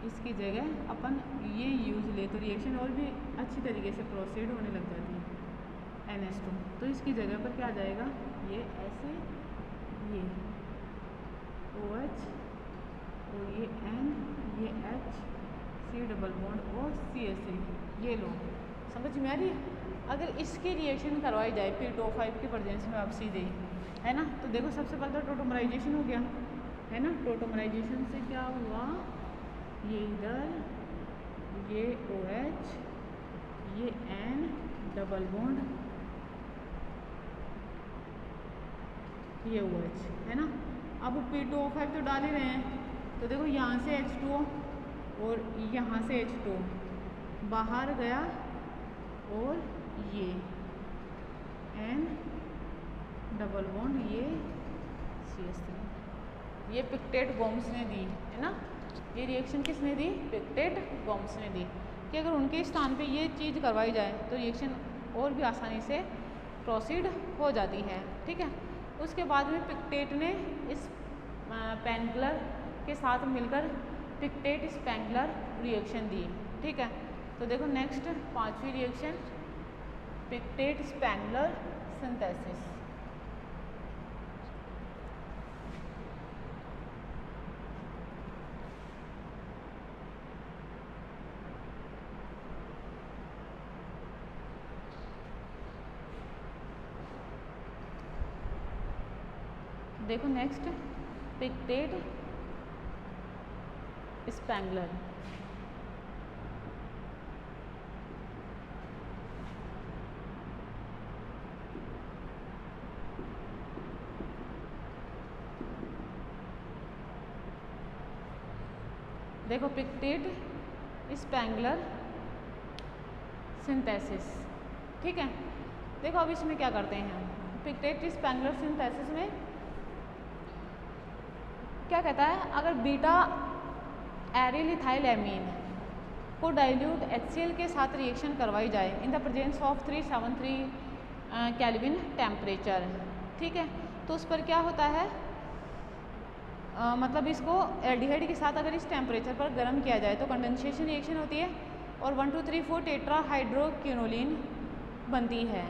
इसकी जगह अपन ये यूज़ ले तो रिएक्शन और भी अच्छी तरीके से प्रोसीड होने लग जाती है, NH2। तो इसकी जगह पर क्या आ जाएगा, ये ऐसे, ये OH और ये N, ये H, C डबल बॉन्ड और CH3, ये लो, समझ में आ रही है। अगर इसकी रिएक्शन करवाई जाए P2O5 की प्रेजेंस में आप सीधे, है ना, तो देखो सबसे पहले तो टोटोमराइजेशन हो गया, है ना। टोटोमराइजेशन से क्या हुआ, ये इधर, ये OH, ये N डबल बॉन्ड ये OH है ना। अब P2O5 तो डाल ही रहे हैं, तो देखो यहाँ से H2O और यहाँ से H2O बाहर गया और ये N डबल बॉन्ड ये CH3, ये पिक्टेट गोम्स ने दी है ना। ये रिएक्शन किसने दी? पिक्टेट गोम्स ने दी कि अगर उनके स्थान पे ये चीज़ करवाई जाए तो रिएक्शन और भी आसानी से प्रोसीड हो जाती है, ठीक है। उसके बाद में पिक्टेट ने इस पेंगलर के साथ मिलकर पिक्टेट स्पेंगलर रिएक्शन दी, ठीक है। तो देखो नेक्स्ट 5वीं रिएक्शन पिक्टेट स्पेंगलर सिंथेसिस। देखो नेक्स्ट पिक्टेट स्पेंगलर। देखो पिक्टेट स्पेंगलर सिंथेसिस, ठीक है। देखो अब इसमें क्या करते हैं, पिक्टेट स्पेंगलर सिंथेसिस में क्या कहता है, अगर बीटा एरिल इथाइल एमीन को डाइल्यूट HCl के साथ रिएक्शन करवाई जाए in the presence of 373 kelvin temperature, ठीक है। तो उस पर क्या होता है, मतलब इसको एल्डिहाइड के साथ अगर इस टेम्परेचर पर गर्म किया जाए तो कंडेंसेशन रिएक्शन होती है और 1 2 3 4 टेट्रा हाइड्रोक्विनोलिन बनती है,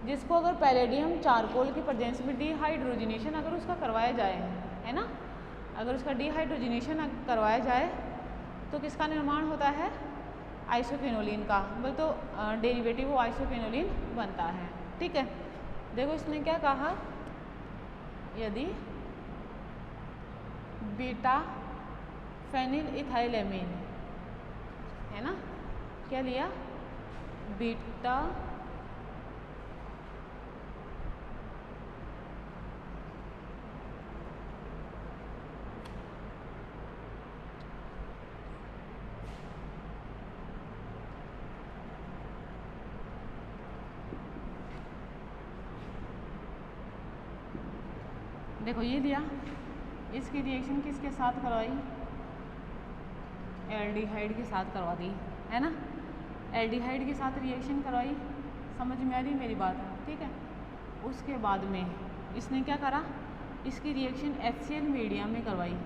जिसको अगर पैलेडियम चारकोल की प्रेजेंस में डिहाइड्रोजिनेशन अगर उसका करवाया जाए, है ना, अगर उसका डिहाइड्रोजिनेशन करवाया जाए तो किसका निर्माण होता है, आइसोक्विनोलिन का, बोल तो डेरिवेटिव वो आइसोक्विनोलिन बनता है, ठीक है। देखो इसने क्या कहा, यदि बीटा फेनिल इथाइल एमीन है ना, क्या लिया, बीटा देखो ये दिया, इसकी रिएक्शन किसके साथ करवाई, एल्डिहाइड के साथ करवा दी, है ना, एल्डिहाइड के साथ रिएक्शन करवाई, समझ में आ रही मेरी बात, ठीक है। उसके बाद में इसने क्या करा, इसकी रिएक्शन HCl मीडियम में करवाई,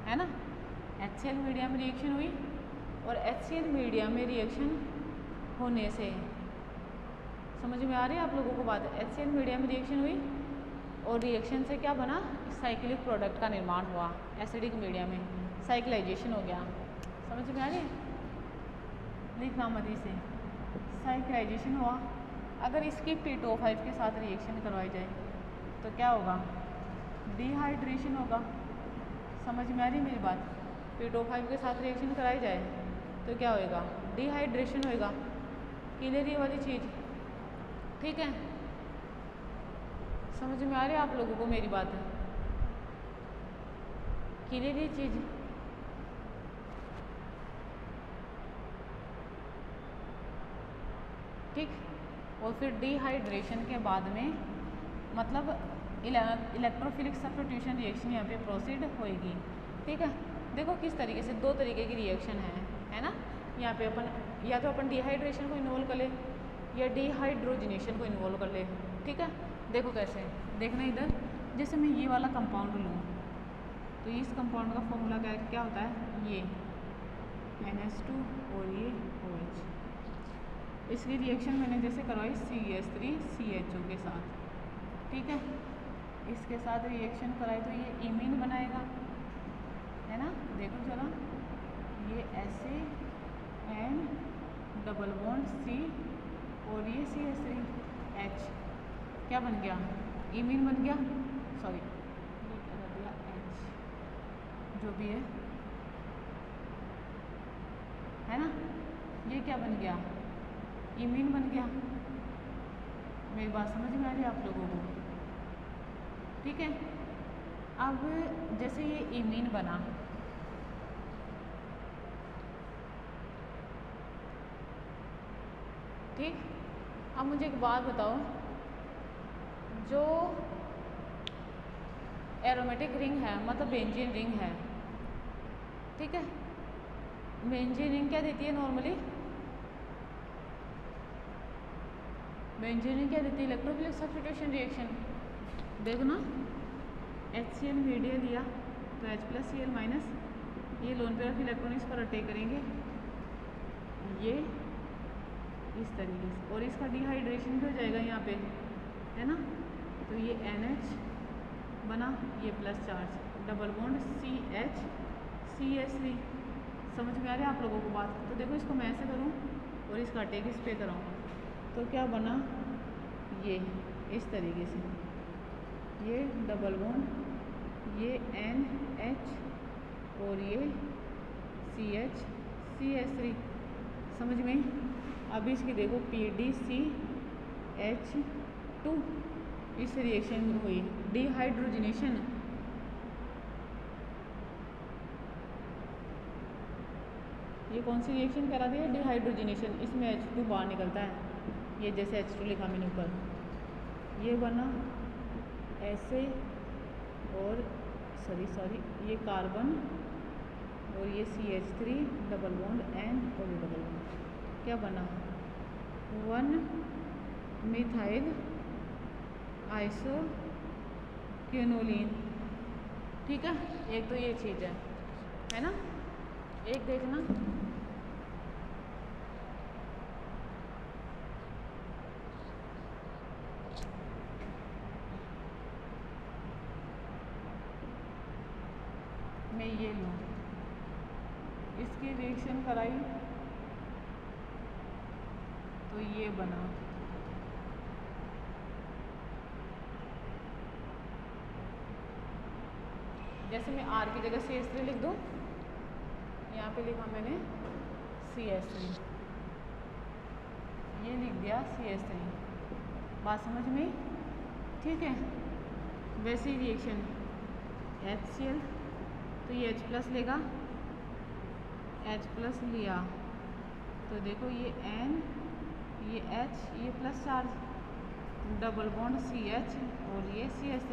है ना, HCl मीडियम में रिएक्शन हुई और HCl मीडियम में रिएक्शन होने से, समझ में आ रही है आप लोगों को बात, HCl मीडियम में रिएक्शन हुई और रिएक्शन से क्या बना, साइक्लिक प्रोडक्ट का निर्माण हुआ, एसिडिक मीडियम में साइक्लाइजेशन हो गया, समझ में आ रही है, लिखना मत इसे, साइक्लाइजेशन हुआ। अगर इसकी P2O5 के साथ रिएक्शन करवाई जाए तो क्या होगा, डिहाइड्रेशन होगा, समझ में आ रही मेरी बात, P2O5 के साथ रिएक्शन कराई जाए तो क्या होएगा, डिहाइड्रेशन होएगा, क्लियर ये वाली चीज़, ठीक है। समझ में आ रही है आप लोगों को मेरी बात, क्लियर ये चीज़, ठीक। और फिर डिहाइड्रेशन के बाद में मतलब इलेक्ट्रोफिलिक सब्स्टिट्यूशन रिएक्शन यहाँ पे प्रोसीड होएगी, ठीक है। देखो किस तरीके से, दो तरीके की रिएक्शन है ना, यहाँ पे अपन या तो अपन डिहाइड्रेशन को इन्वॉल्व कर ले या डिहाइड्रोजिनेशन को इन्वॉल्व कर ले, ठीक है। देखो कैसे, देखना इधर, जैसे मैं ये वाला कंपाउंड लूँ तो इस कंपाउंड का फॉर्मूला क्या होता है, ये NH2 और ये OH, इसकी रिएक्शन मैंने जैसे करवाई CH3CHO के साथ, ठीक है। इसके साथ रिएक्शन कराई तो ये इमीन बनाएगा, है ना, देखो जरा, ये ऐसे N डबल बॉन्ड C और ये CH3H क्या बन गया, इमीन बन गया, सॉरी ये क्या कर दिया, H जो भी है ना, ये क्या बन गया, इमीन बन गया। मेरी बात समझ में आ रही है आप लोगों को, ठीक है। अब जैसे ये इमीन बना, ठीक। अब मुझे एक बात बताओ, जो एरोमेटिक रिंग है मतलब बेंजीन रिंग है, ठीक है। बेंजीन रिंग क्या देती है नॉर्मली? बेंजीन रिंग क्या देती है? Electrophilic substitution reaction. देखो ना, HCl मीडिया लिया तो H+Cl माइनस, ये लोन पेयर ऑफ इलेक्ट्रॉन इस पर अटैक करेंगे, ये इस तरीके से, और इसका डिहाइड्रेशन भी हो जाएगा यहाँ पे, है ना। तो ये NH बना, ये plus charge, double bond CH CH3। समझ में आ रहा है आप लोगों को बात? तो देखो इसको मैं ऐसे करूँ और इसका अटैक इस पे कराऊँ तो क्या बना, ये इस तरीके से, ये डबल बॉन्ड, ये NH और ये CH CH3। समझ में? अब इसकी देखो PDCH2, इस रिएक्शन हुई डिहाइड्रोजनेशन। ये कौन सी रिएक्शन कहलाती है? डिहाइड्रोजनेशन। इसमें H2 बाहर निकलता है, ये जैसे H2 लिखा मैंने ऊपर, ये बना ऐसे, और सॉरी ये कार्बन और ये CH3 डबल बॉन्ड N और ये डबल बॉन्ड, क्या बना, 1-मिथाइल आइसोक्विनोलिन। ठीक है, एक तो ये चीज़ है ना। एक देखना, मैं ये लूँ, इसकी रिएक्शन कराई तो ये बना, जैसे मैं R की जगह CH3 लिख दूँ, यहाँ पे लिखा मैंने CH3, ये लिख दिया CH3। बात समझ में? ठीक है। वैसे ही रिएक्शन HCl, तो ये H+ लेगा, H+ लिया तो देखो ये N, ये H, ये plus charge, double bond CH और ये CH3,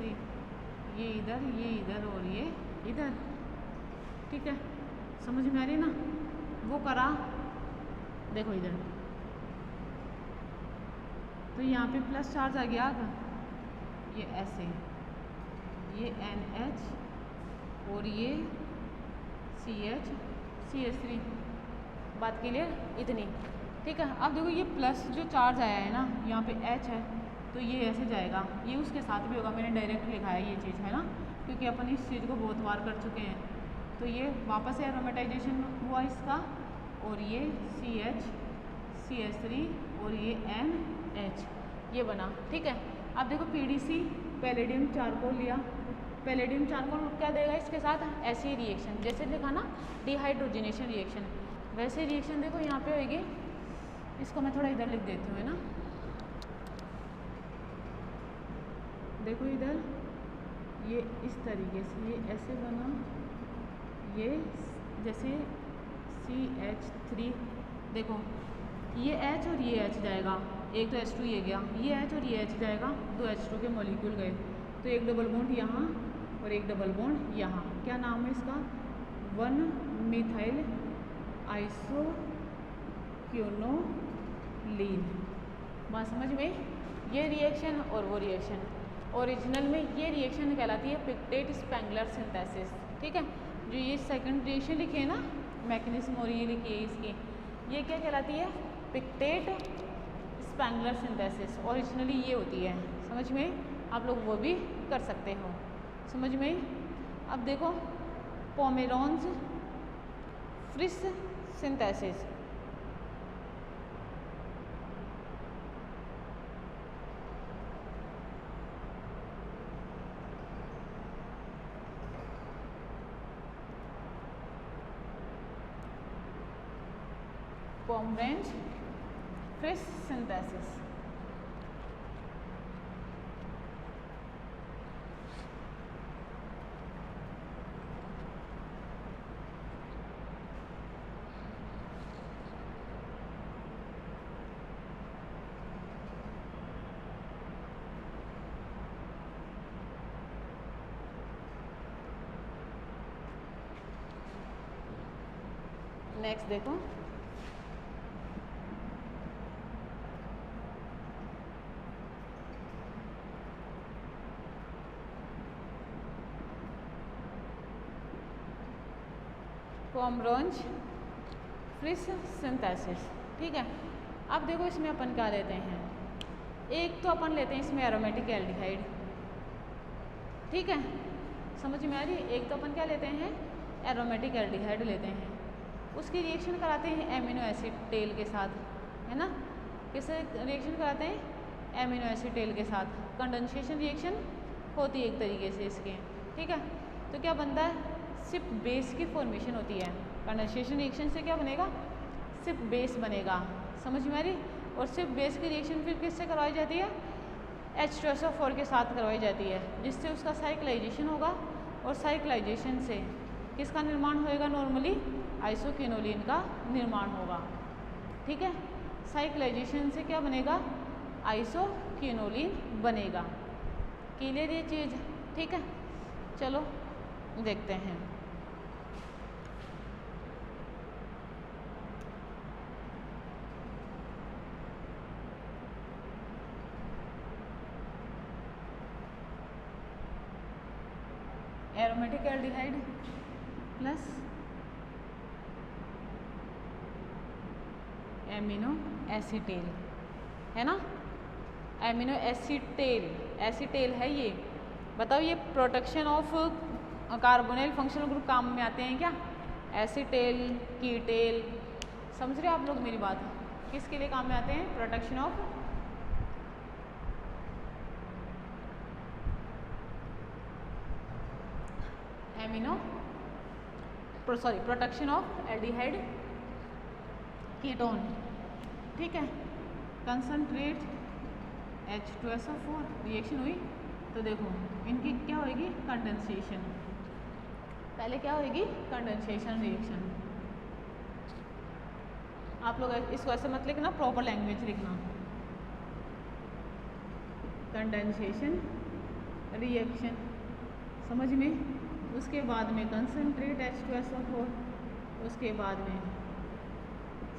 ये इधर और ये इधर। ठीक है, समझ में आ रही ना? वो करा, देखो इधर, तो यहाँ पे प्लस चार्ज आ गया, ये ऐसे, ये NH और ये CH CH3। बात क्लियर? इतनी। ठीक है। अब देखो ये प्लस जो चार्ज आया है ना, यहाँ पे H है तो ये ऐसे जाएगा, ये उसके साथ भी होगा, मैंने डायरेक्ट लिखा है ये चीज़, है ना, क्योंकि अपन इस चीज़ को बहुत बार कर चुके हैं। तो ये वापस से एरोमेटाइजेशन हुआ इसका, और ये CH CH3 और ये NH, ये बना। ठीक है। अब देखो PDC, पैलेडियम चारकोल लिया, पैलेडियम चारकोल क्या देगा इसके साथ? ऐसी रिएक्शन जैसे लिखा ना, डिहाइड्रोजनेशन रिएक्शन, वैसे रिएक्शन देखो यहाँ पे होगी। इसको मैं थोड़ा इधर लिख देती हूँ, है ना, देखो इधर, ये इस तरीके से, ये ऐसे बना, ये जैसे CH3, देखो ये H और ये H जाएगा, एक तो H2 ये गया, ये H और ये H जाएगा, दो H2 के मॉलिक्यूल गए, तो एक डबल बॉन्ड यहाँ और एक डबल बॉन्ड यहाँ, क्या नाम है इसका? 1-मिथाइल आइसोक्विनोलिन। बात समझ में? ये रिएक्शन और वो रिएक्शन, ओरिजिनल में ये रिएक्शन कहलाती है पिक्टेट स्पेंगलर सिंथेसिस। ठीक है, जो ये सेकंड रिएक्शन लिखी है ना, मैकेनिज्म और ये लिखी है इसकी, ये क्या कहलाती है? पिक्टेट स्पेंगलर सिंथेसिस। ओरिजिनली ये होती है, समझ में? आप लोग वो भी कर सकते हो, समझ में? अब देखो Pomeranz Fritsch synthesis, Pomerance Frisch synthesis। Next देखो, पोमरोंज फ्रिस सिंथेसिस। ठीक है, अब देखो इसमें अपन क्या लेते हैं, एक तो अपन लेते हैं इसमें एरोमेटिक एल्डिहाइड। ठीक है, समझ में आ रही है। एक तो अपन क्या लेते हैं, एरोमेटिक एल्डिहाइड लेते हैं, उसकी रिएक्शन कराते हैं एमिनो एसिड टेल के साथ, है ना। किससे रिएक्शन कराते हैं, एमिनो एसिड टेल के साथ। कंडेंसेशन रिएक्शन होती है एक तरीके से इसके। ठीक है, तो क्या बनता है, सिर्फ बेस की फॉर्मेशन होती है। कंडेंसेशन रिएक्शन से क्या बनेगा, सिर्फ बेस बनेगा। समझ में आ रही। और सिर्फ बेस की रिएक्शन फिर किससे करवाई जाती है, H2SO4 के साथ करवाई जाती है, जिससे उसका साइक्लाइजेशन होगा। और साइक्लाइजेशन से किसका निर्माण होएगा, नॉर्मली आइसोक्विनोलिन का निर्माण होगा। ठीक है, साइक्लाइजेशन से क्या बनेगा, आइसोक्विनोलिन बनेगा। क्लियर ये चीज़। ठीक है, चलो देखते हैं। एरोमेटिक एल्डिहाइड प्लस एमिनो एसिटेल, है ना। एमिनो एसिटेल, एसिटेल है ये। बताओ ये protection of carbonyl functional group काम में आते हैं क्या, एसिटेल, कीटेल। समझ रहे हो आप लोग मेरी बात, किसके लिए काम में आते हैं, protection of amino sorry protection of aldehyde ketone. ठीक है, कंसंट्रेट H2SO4 रिएक्शन हुई तो देखो इनकी क्या होएगी, कंडेंसेशन। पहले क्या होएगी, कंडेंसेशन रिएक्शन। आप लोग इसको ऐसे मत लिखना, प्रॉपर लैंग्वेज लिखना। कंडेंसेशन रिएक्शन, समझ में। उसके बाद में कंसंट्रेट H2SO4, उसके बाद में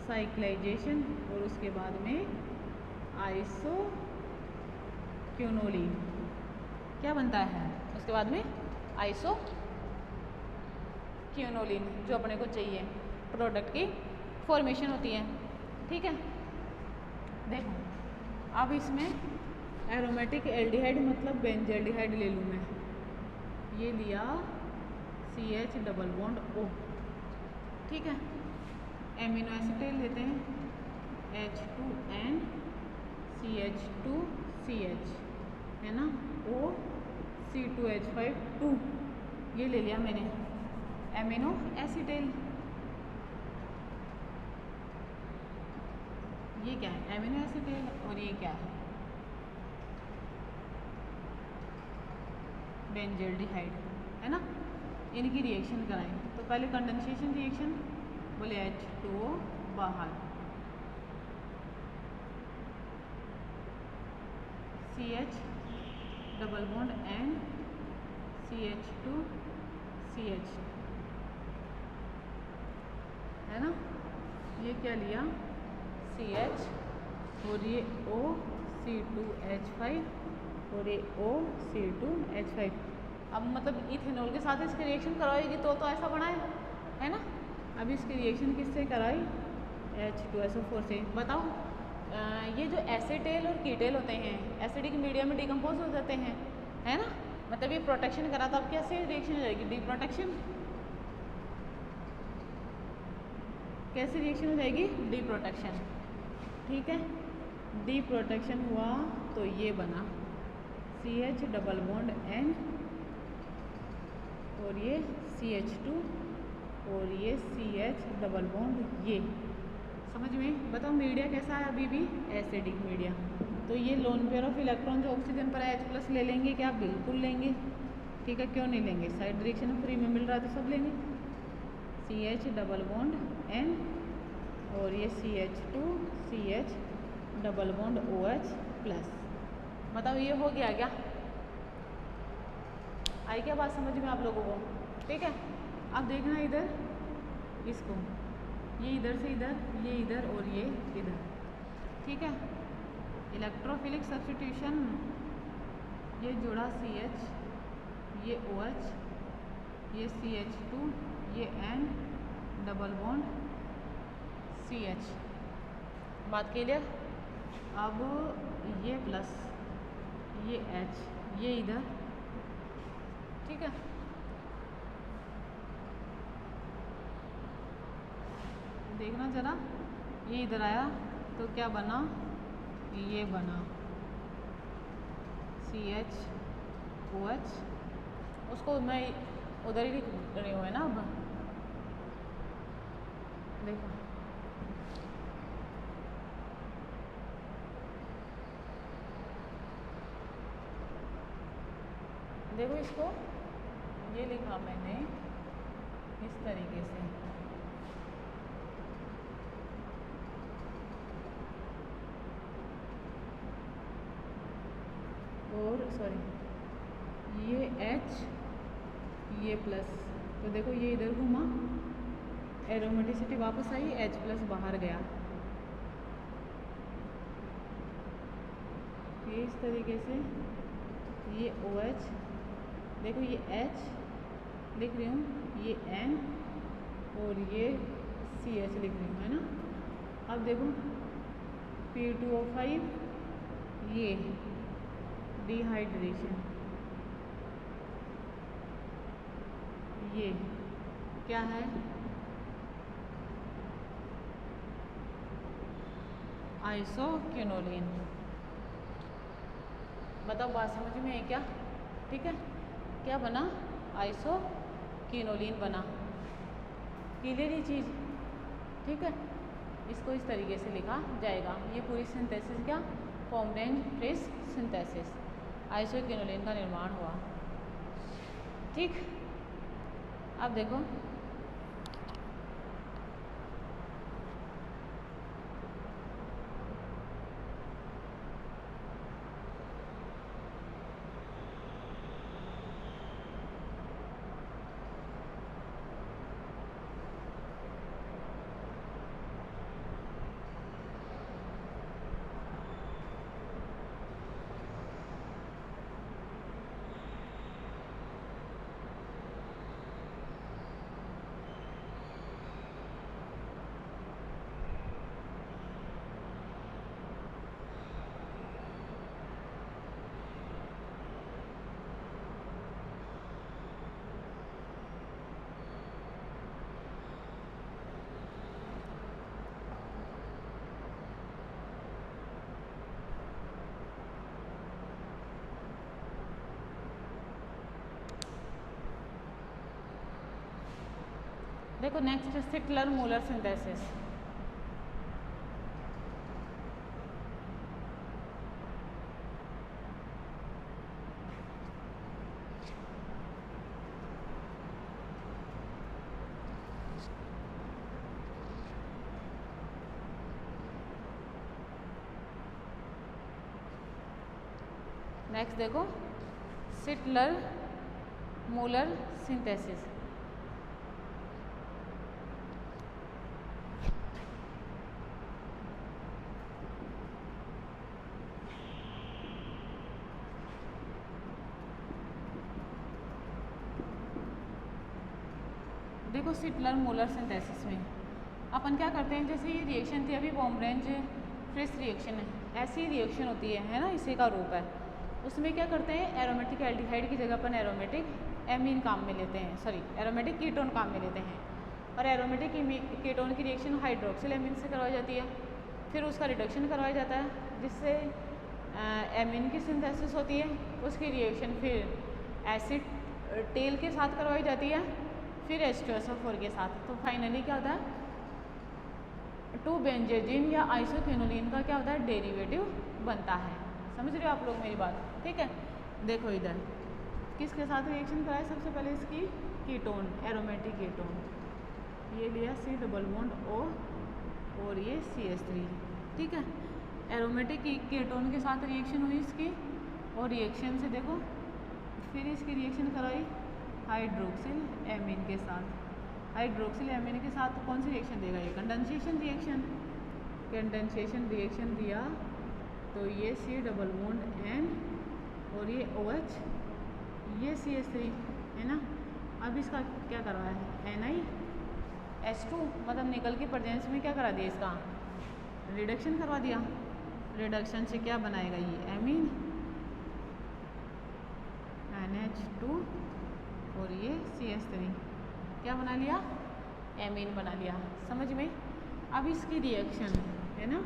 साइक्लाइजेशन, और उसके बाद में आइसोक्विनोलिन क्या बनता है, उसके बाद में आइसोक्विनोलिन जो अपने को चाहिए प्रोडक्ट की फॉर्मेशन होती है। ठीक है, देखो अब इसमें एरोमेटिक एल्डिहाइड मतलब बेंजल्डिहाइड ले लूँ मैं, ये लिया CH डबल बॉन्ड O। ठीक है, एमिनो एसिटेल लेते हैं H2N CH2CH, है ना, O C2H5 2, ये ले लिया मैंने एमिनो एसिटेल। ये क्या है, एमिनो एसिटेल, और ये क्या है, बेंजल्डिहाइड, है ना। इनकी रिएक्शन कराएं तो पहले कंडेंसेशन रिएक्शन, बोले H2O बाहर, CH double bond N CH2CH, है ना। ये क्या लिया, CH, और ये O C2H5, और ये O C2H5। अब मतलब इथेनॉल के साथ इसकी रिएक्शन करवाएगी तो ऐसा बना है ना। अब इसकी रिएक्शन किससे कराई, H2SO4 से। बताओ ये जो एसिटेल और कीटेल होते हैं एसिडिक मीडियम में डिकम्पोज हो जाते हैं, है ना। मतलब ये प्रोटेक्शन करा तो अब कैसे रिएक्शन हो जाएगी, डी प्रोटेक्शन। कैसे रिएक्शन हो जाएगी, डी प्रोटेक्शन। ठीक है, डी प्रोटेक्शन हुआ तो ये बना CH डबल बॉन्ड N, और ये CH2, और ये CH डबल बॉन्ड ये। समझ में। बताओ मीडिया कैसा है, अभी भी एसिडिक मीडिया। तो ये लोन पेयर ऑफ इलेक्ट्रॉन जो ऑक्सीजन पर H+ ले लेंगे क्या, बिल्कुल लेंगे। ठीक है, क्यों नहीं लेंगे, साइड डायरेक्शन फ्री में मिल रहा है तो सब लेंगे। CH डबल बॉन्ड N, और ये CH2 CH double bond OH+। बताओ ये हो गया क्या, आई क्या बात समझ में आप लोगों को। ठीक है, अब देखना इधर इसको, ये इधर से इधर, ये इधर और ये इधर, ठीक है। इलेक्ट्रोफिलिक सब्स्टिट्यूशन, ये जुड़ा CH, ये OH, ये CH2, ये N, डबल बॉन्ड CH। बात क्लियर। अब ये प्लस, ये H, ये इधर, ठीक है। देखना जरा, ये इधर आया तो क्या बना, ये बना CH-OH। उसको मैं उधर ही लिख रही हूँ, है ना। अब देखो, देखो इसको ये लिखा मैंने इस तरीके से, और सॉरी ये H, ये प्लस, तो देखो ये इधर घूमा, एरोमेटिसिटी वापस आई, H प्लस बाहर गया, ये इस तरीके से। ये OH, देखो ये H लिख रही हूँ, ये N और ये CH लिख रही हूँ, है ना। अब देखो P2O5, ये डिहाइड्रेशन, ये क्या है, आइसोक्विनोलिन। बताओ बात समझ में है क्या, ठीक है। क्या बना, आइसोक्विनोलिन बना। क्लियर ये चीज़, ठीक है। इसको इस तरीके से लिखा जाएगा। ये पूरी सिंथेसिस क्या, पोमरेंज फ्रेश सिंथेसिस, आइसोक्विनोलिन का निर्माण हुआ, ठीक। अब देखो देखो नेक्स्ट सिटलर मूलर सिंथेसिस। नेक्स्ट देखो सिटलर मूलर सिंथेसिस। देखो सिटलर मूलर सिंथेसिस में अपन क्या करते हैं, जैसे ये रिएक्शन थी अभी पोमरेंज फ्रेश रिएक्शन है, ऐसी रिएक्शन होती है ना, इसी का रूप है। उसमें क्या करते हैं, एरोमेटिक एल्डिहाइड की जगह अपन एरोमेटिक एमीन काम में लेते हैं, सॉरी एरोमेटिक कीटोन काम में लेते हैं। और एरोमेटिक कीटोन की रिएक्शन हाइड्रोक्सिल एमीन से करवाई जाती है, फिर उसका रिडक्शन करवाया जाता है जिससे एमीन की सिंथेसिस होती है। उसकी रिएक्शन फिर एसिड टेल के साथ करवाई जाती है, फिर H2SO4 के साथ। तो फाइनली क्या होता है, 2-बेंजेजिन या आइसोक्विनोलिन का क्या होता है, डेरिवेटिव बनता है। समझ रहे हो आप लोग मेरी बात, ठीक है। देखो इधर किसके साथ रिएक्शन कराए, सबसे पहले इसकी कीटोन, एरोमेटिक कीटोन, ये लिया C डबल बॉन्ड O और ये CH3, ठीक है। एरोमेटिक कीटोन के साथ रिएक्शन हुई इसकी, और रिएक्शन से देखो फिर इसकी रिएक्शन कराई हाइड्रोक्सिल एमीन के साथ, हाइड्रोक्सिल एमिन के साथ कौन सी रिएक्शन देगा? ये कंडेंसेशन रिएक्शन। कंडेंसेशन रिएक्शन दिया तो ये C डबल बॉन्ड N और ये OH, ये CH3 है ना। अब इसका क्या करवा है? NiH2 मतलब निकल की प्रेजेंस में क्या करा दिया? इसका रिडक्शन करवा दिया। रिडक्शन से क्या बनाएगा? ये एमीन NH2 और ये CH3 क्या बना लिया? एमीन बना लिया। समझ में? अब इसकी रिएक्शन है ना,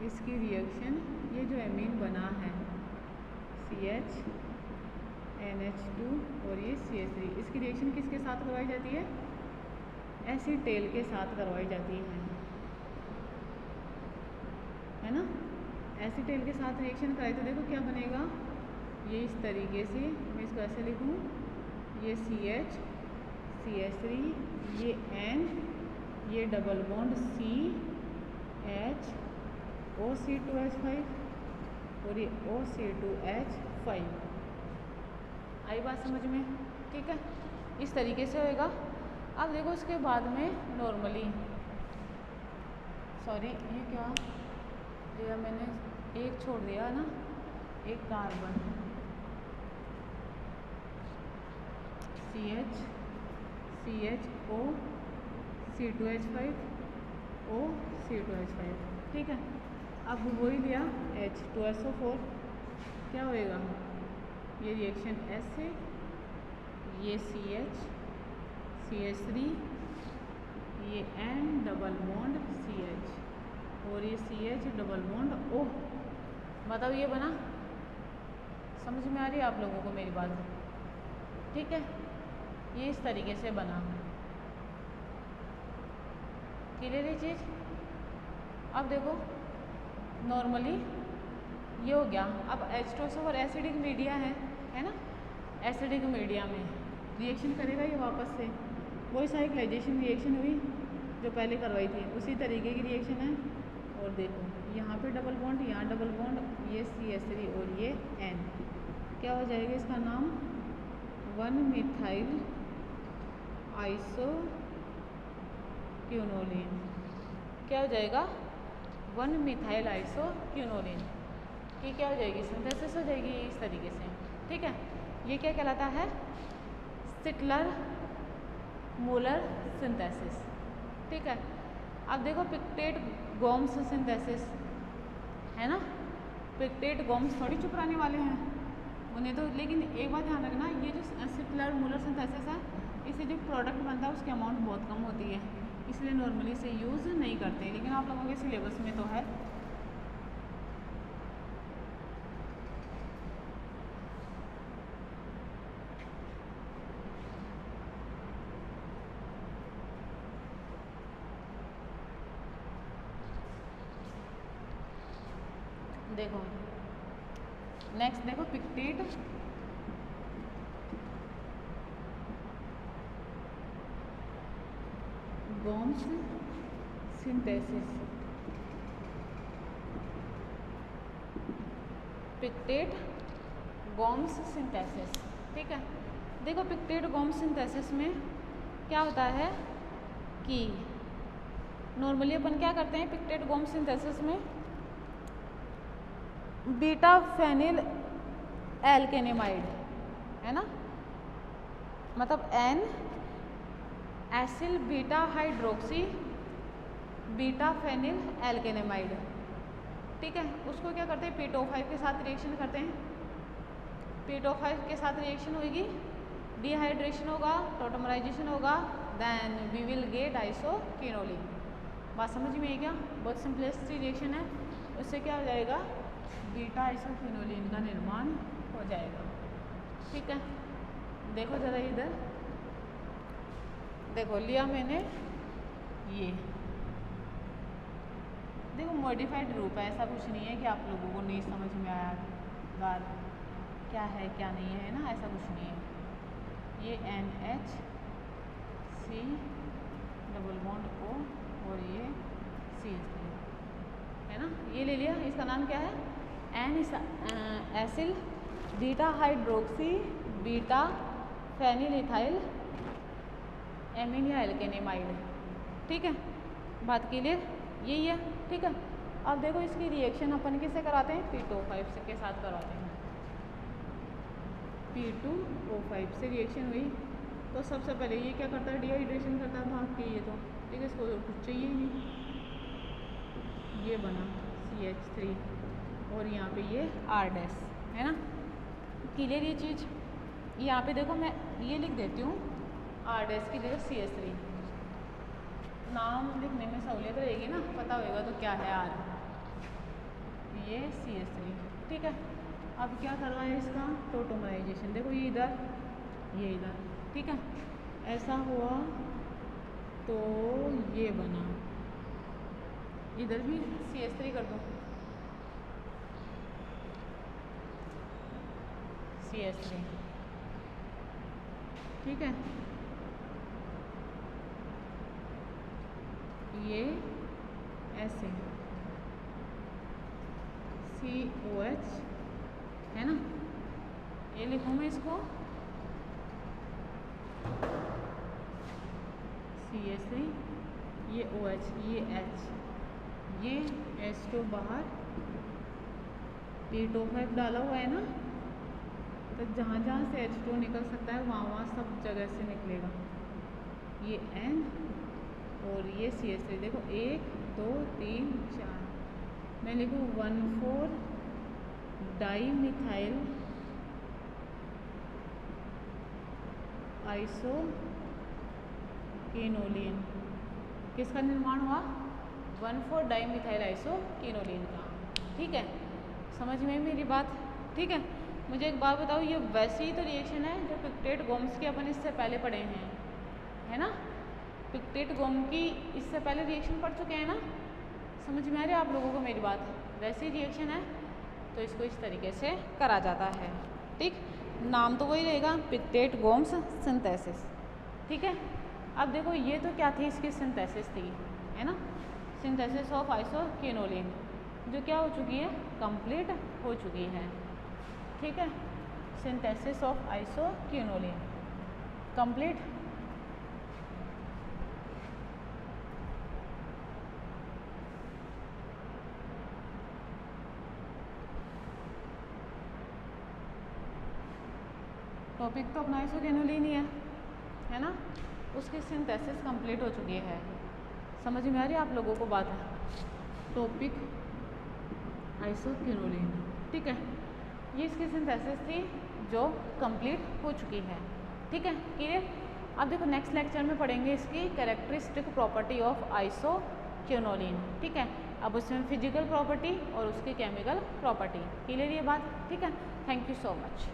इसकी रिएक्शन ये जो एमीन बना है CH NH2 और ये CH3, इसकी रिएक्शन किसके साथ करवाई जाती है? एसीटेल के साथ करवाई जाती है ना। एसीटेल के साथ रिएक्शन कराई तो देखो क्या बनेगा? ये इस तरीके से मैं इसको ऐसे लिखूँ, ये CH CH3, ये N, ये डबल बॉन्ड CH OC2H5 और ये OC2H5। आई बात समझ में? ठीक है, इस तरीके से होएगा। अब देखो इसके बाद में नॉर्मली, सॉरी ये क्या दिया मैंने, एक छोड़ दिया ना, एक carbon CH CHO C2H5 O C2H5, ठीक है। अब वही लिया H2SO4, क्या होएगा? ये रिएक्शन S से, ये CH CH3, ये N डबल बॉन्ड CH और ये CH डबल बॉन्ड O, मतलब ये बना। समझ में आ रही है आप लोगों को मेरी बात? ठीक है, ये इस तरीके से बना। क्लियर है चीज़? अब देखो नॉर्मली ये हो गया। अब H2SO4 एसिडिक मीडिया है ना। एसिडिक मीडिया में रिएक्शन करेगा ये वापस से, वही साइक्लाइजेशन रिएक्शन हुई जो पहले करवाई थी, उसी तरीके की रिएक्शन है। और देखो यहाँ पे डबल बॉन्ड, यहाँ डबल बॉन्ड, ये CH3 और ये N, क्या हो जाएगा? इसका नाम 1-मिथाइल आइसोक्विनोलिन। क्या हो जाएगा? 1-मिथाइल आइसोक्विनोलिन की क्या हो जाएगी? सिंथेसिस हो जाएगी इस तरीके से। ठीक है, ये क्या कहलाता है? स्टिटलर मूलर सिंथेसिस। ठीक है, अब देखो पिक्टेट गोम्स सिंथेसिस है ना। पिक्टेट गोम्स थोड़ी चुपराने वाले हैं उन्हें तो, लेकिन एक बात ध्यान रखना, ये जो स्टिटलर मूलर सिंथेसिस है, इससे जो प्रोडक्ट बनता है उसकी अमाउंट बहुत कम होती है, इसलिए नॉर्मली इसे यूज़ नहीं करते, लेकिन आप लोगों के सिलेबस में तो है। देखो नेक्स्ट देखो पिक्टेट गोम्स सिंथेसिस। पिक्टेट Gams synthesis. ठीक है, देखो पिक्टेट गोम्स सिंथेसिस में क्या होता है कि नॉर्मली अपन क्या करते हैं पिक्टेट गोम्स सिंथेसिस में, बीटा फेनिल एल्केनेमाइड है ना, मतलब N acyl beta hydroxy beta phenyl alkanamide. ठीक है, उसको क्या करते हैं P2O5 के साथ रिएक्शन करते हैं। P2O5 के साथ रिएक्शन होगी, डिहाइड्रेशन होगा, टोटमराइजेशन होगा, then we will get isoquinoline. बात समझ में आई क्या? बहुत सिंपलेस्ट रिएक्शन है, उससे क्या हो जाएगा? बीटा आइसोक्विनोलिन का निर्माण हो जाएगा। ठीक है, देखो ज़रा इधर देखो लिया मैंने, ये देखो मॉडिफाइड रूप है, ऐसा कुछ नहीं है कि आप लोगों को नहीं समझ में आया बात क्या है क्या नहीं है ना, ऐसा कुछ नहीं है। ये NH C double bond O और ये CH3 है ना, ये ले लिया। इसका नाम क्या है? Acyl beta hydroxy beta phenyl ethyl amine या एल्केनेमाइड। ठीक है, बात क्लियर, यही है। ठीक है, अब देखो इसकी रिएक्शन अपन किससे कराते हैं, P2O5 के साथ करवाते हैं। P2O5 से रिएक्शन हुई तो सबसे पहले ये क्या करता है, डिहाइड्रेशन करता है भाग के, ये तो ठीक है, इसको तो कुछ चाहिए ही नहीं, ये बना CH3 और यहाँ पे ये R' है ना, क्लियर ये चीज़। यहाँ पे देखो मैं ये लिख देती हूँ R' की जगह CH3, नाम लिखने में सहूलियत रहेगी ना, पता होएगा तो क्या है R, ये CH3। ठीक है, अब क्या करवाएं इसका टोटोमराइजेशन, देखो ये इधर ये इधर, ठीक है, ऐसा हुआ तो ये बना, इधर भी CH3 कर दो, CH3। ठीक है, ये ऐसे COH है ना, ये लिखूँ मैं इसको CH3, ये OH, ये H, ये H2 बाहर, P2O5 डाला हुआ है ना, तो जहाँ जहाँ से H2 निकल सकता है वहाँ वहाँ सब जगह से निकलेगा, ये N और ये CH3। देखो 1 2 3 4, मैं लिखूँ 1,4 डाईमिथाइल आइसोकेनोलिन, किसका निर्माण हुआ, 1,4 डाईमिथाइल आइसोकेनोलिन का। ठीक है, समझ में मेरी बात। ठीक है, मुझे एक बात बताओ, ये वैसी ही तो रिएक्शन है जो पिक्टेट गोम्स की अपन इससे पहले पढ़े हैं, है ना, पिक्टेट गोम की इससे पहले रिएक्शन पढ़ चुके हैं ना, समझ में आ रही है आप लोगों को मेरी बात, वैसी रिएक्शन है तो इसको इस तरीके से करा जाता है। ठीक, नाम तो वही रहेगा, पिक्टेट गोम्स सिंथेसिस। ठीक है, अब देखो ये तो क्या थी, इसकी सिंथेसिस थी, है ना, सिंथेसिस ऑफ आइसोकेनोलिन, जो क्या हो चुकी है, कंप्लीट हो चुकी है। ठीक है, सिंथेसिस ऑफ आइसोकेनोलिन कंप्लीट। टॉपिक तो अपना आइसोकेनोलिन ही है ना, उसकी सिंथेसिस कंप्लीट हो चुकी है। समझ में आ रही है आप लोगों को बात है, टॉपिक आइसोकेनोलिन। ठीक है, ये इसकी सिंथेसिस थी जो कंप्लीट हो चुकी है। ठीक है, क्लियर। अब देखो नेक्स्ट लेक्चर में पढ़ेंगे इसकी कैरेक्टरिस्टिक प्रॉपर्टी ऑफ आइसोकेनोलिन। ठीक है, अब उसमें फिजिकल प्रॉपर्टी और उसकी केमिकल प्रॉपर्टी, क्लियर ये बात। ठीक है, थैंक यू सो मच।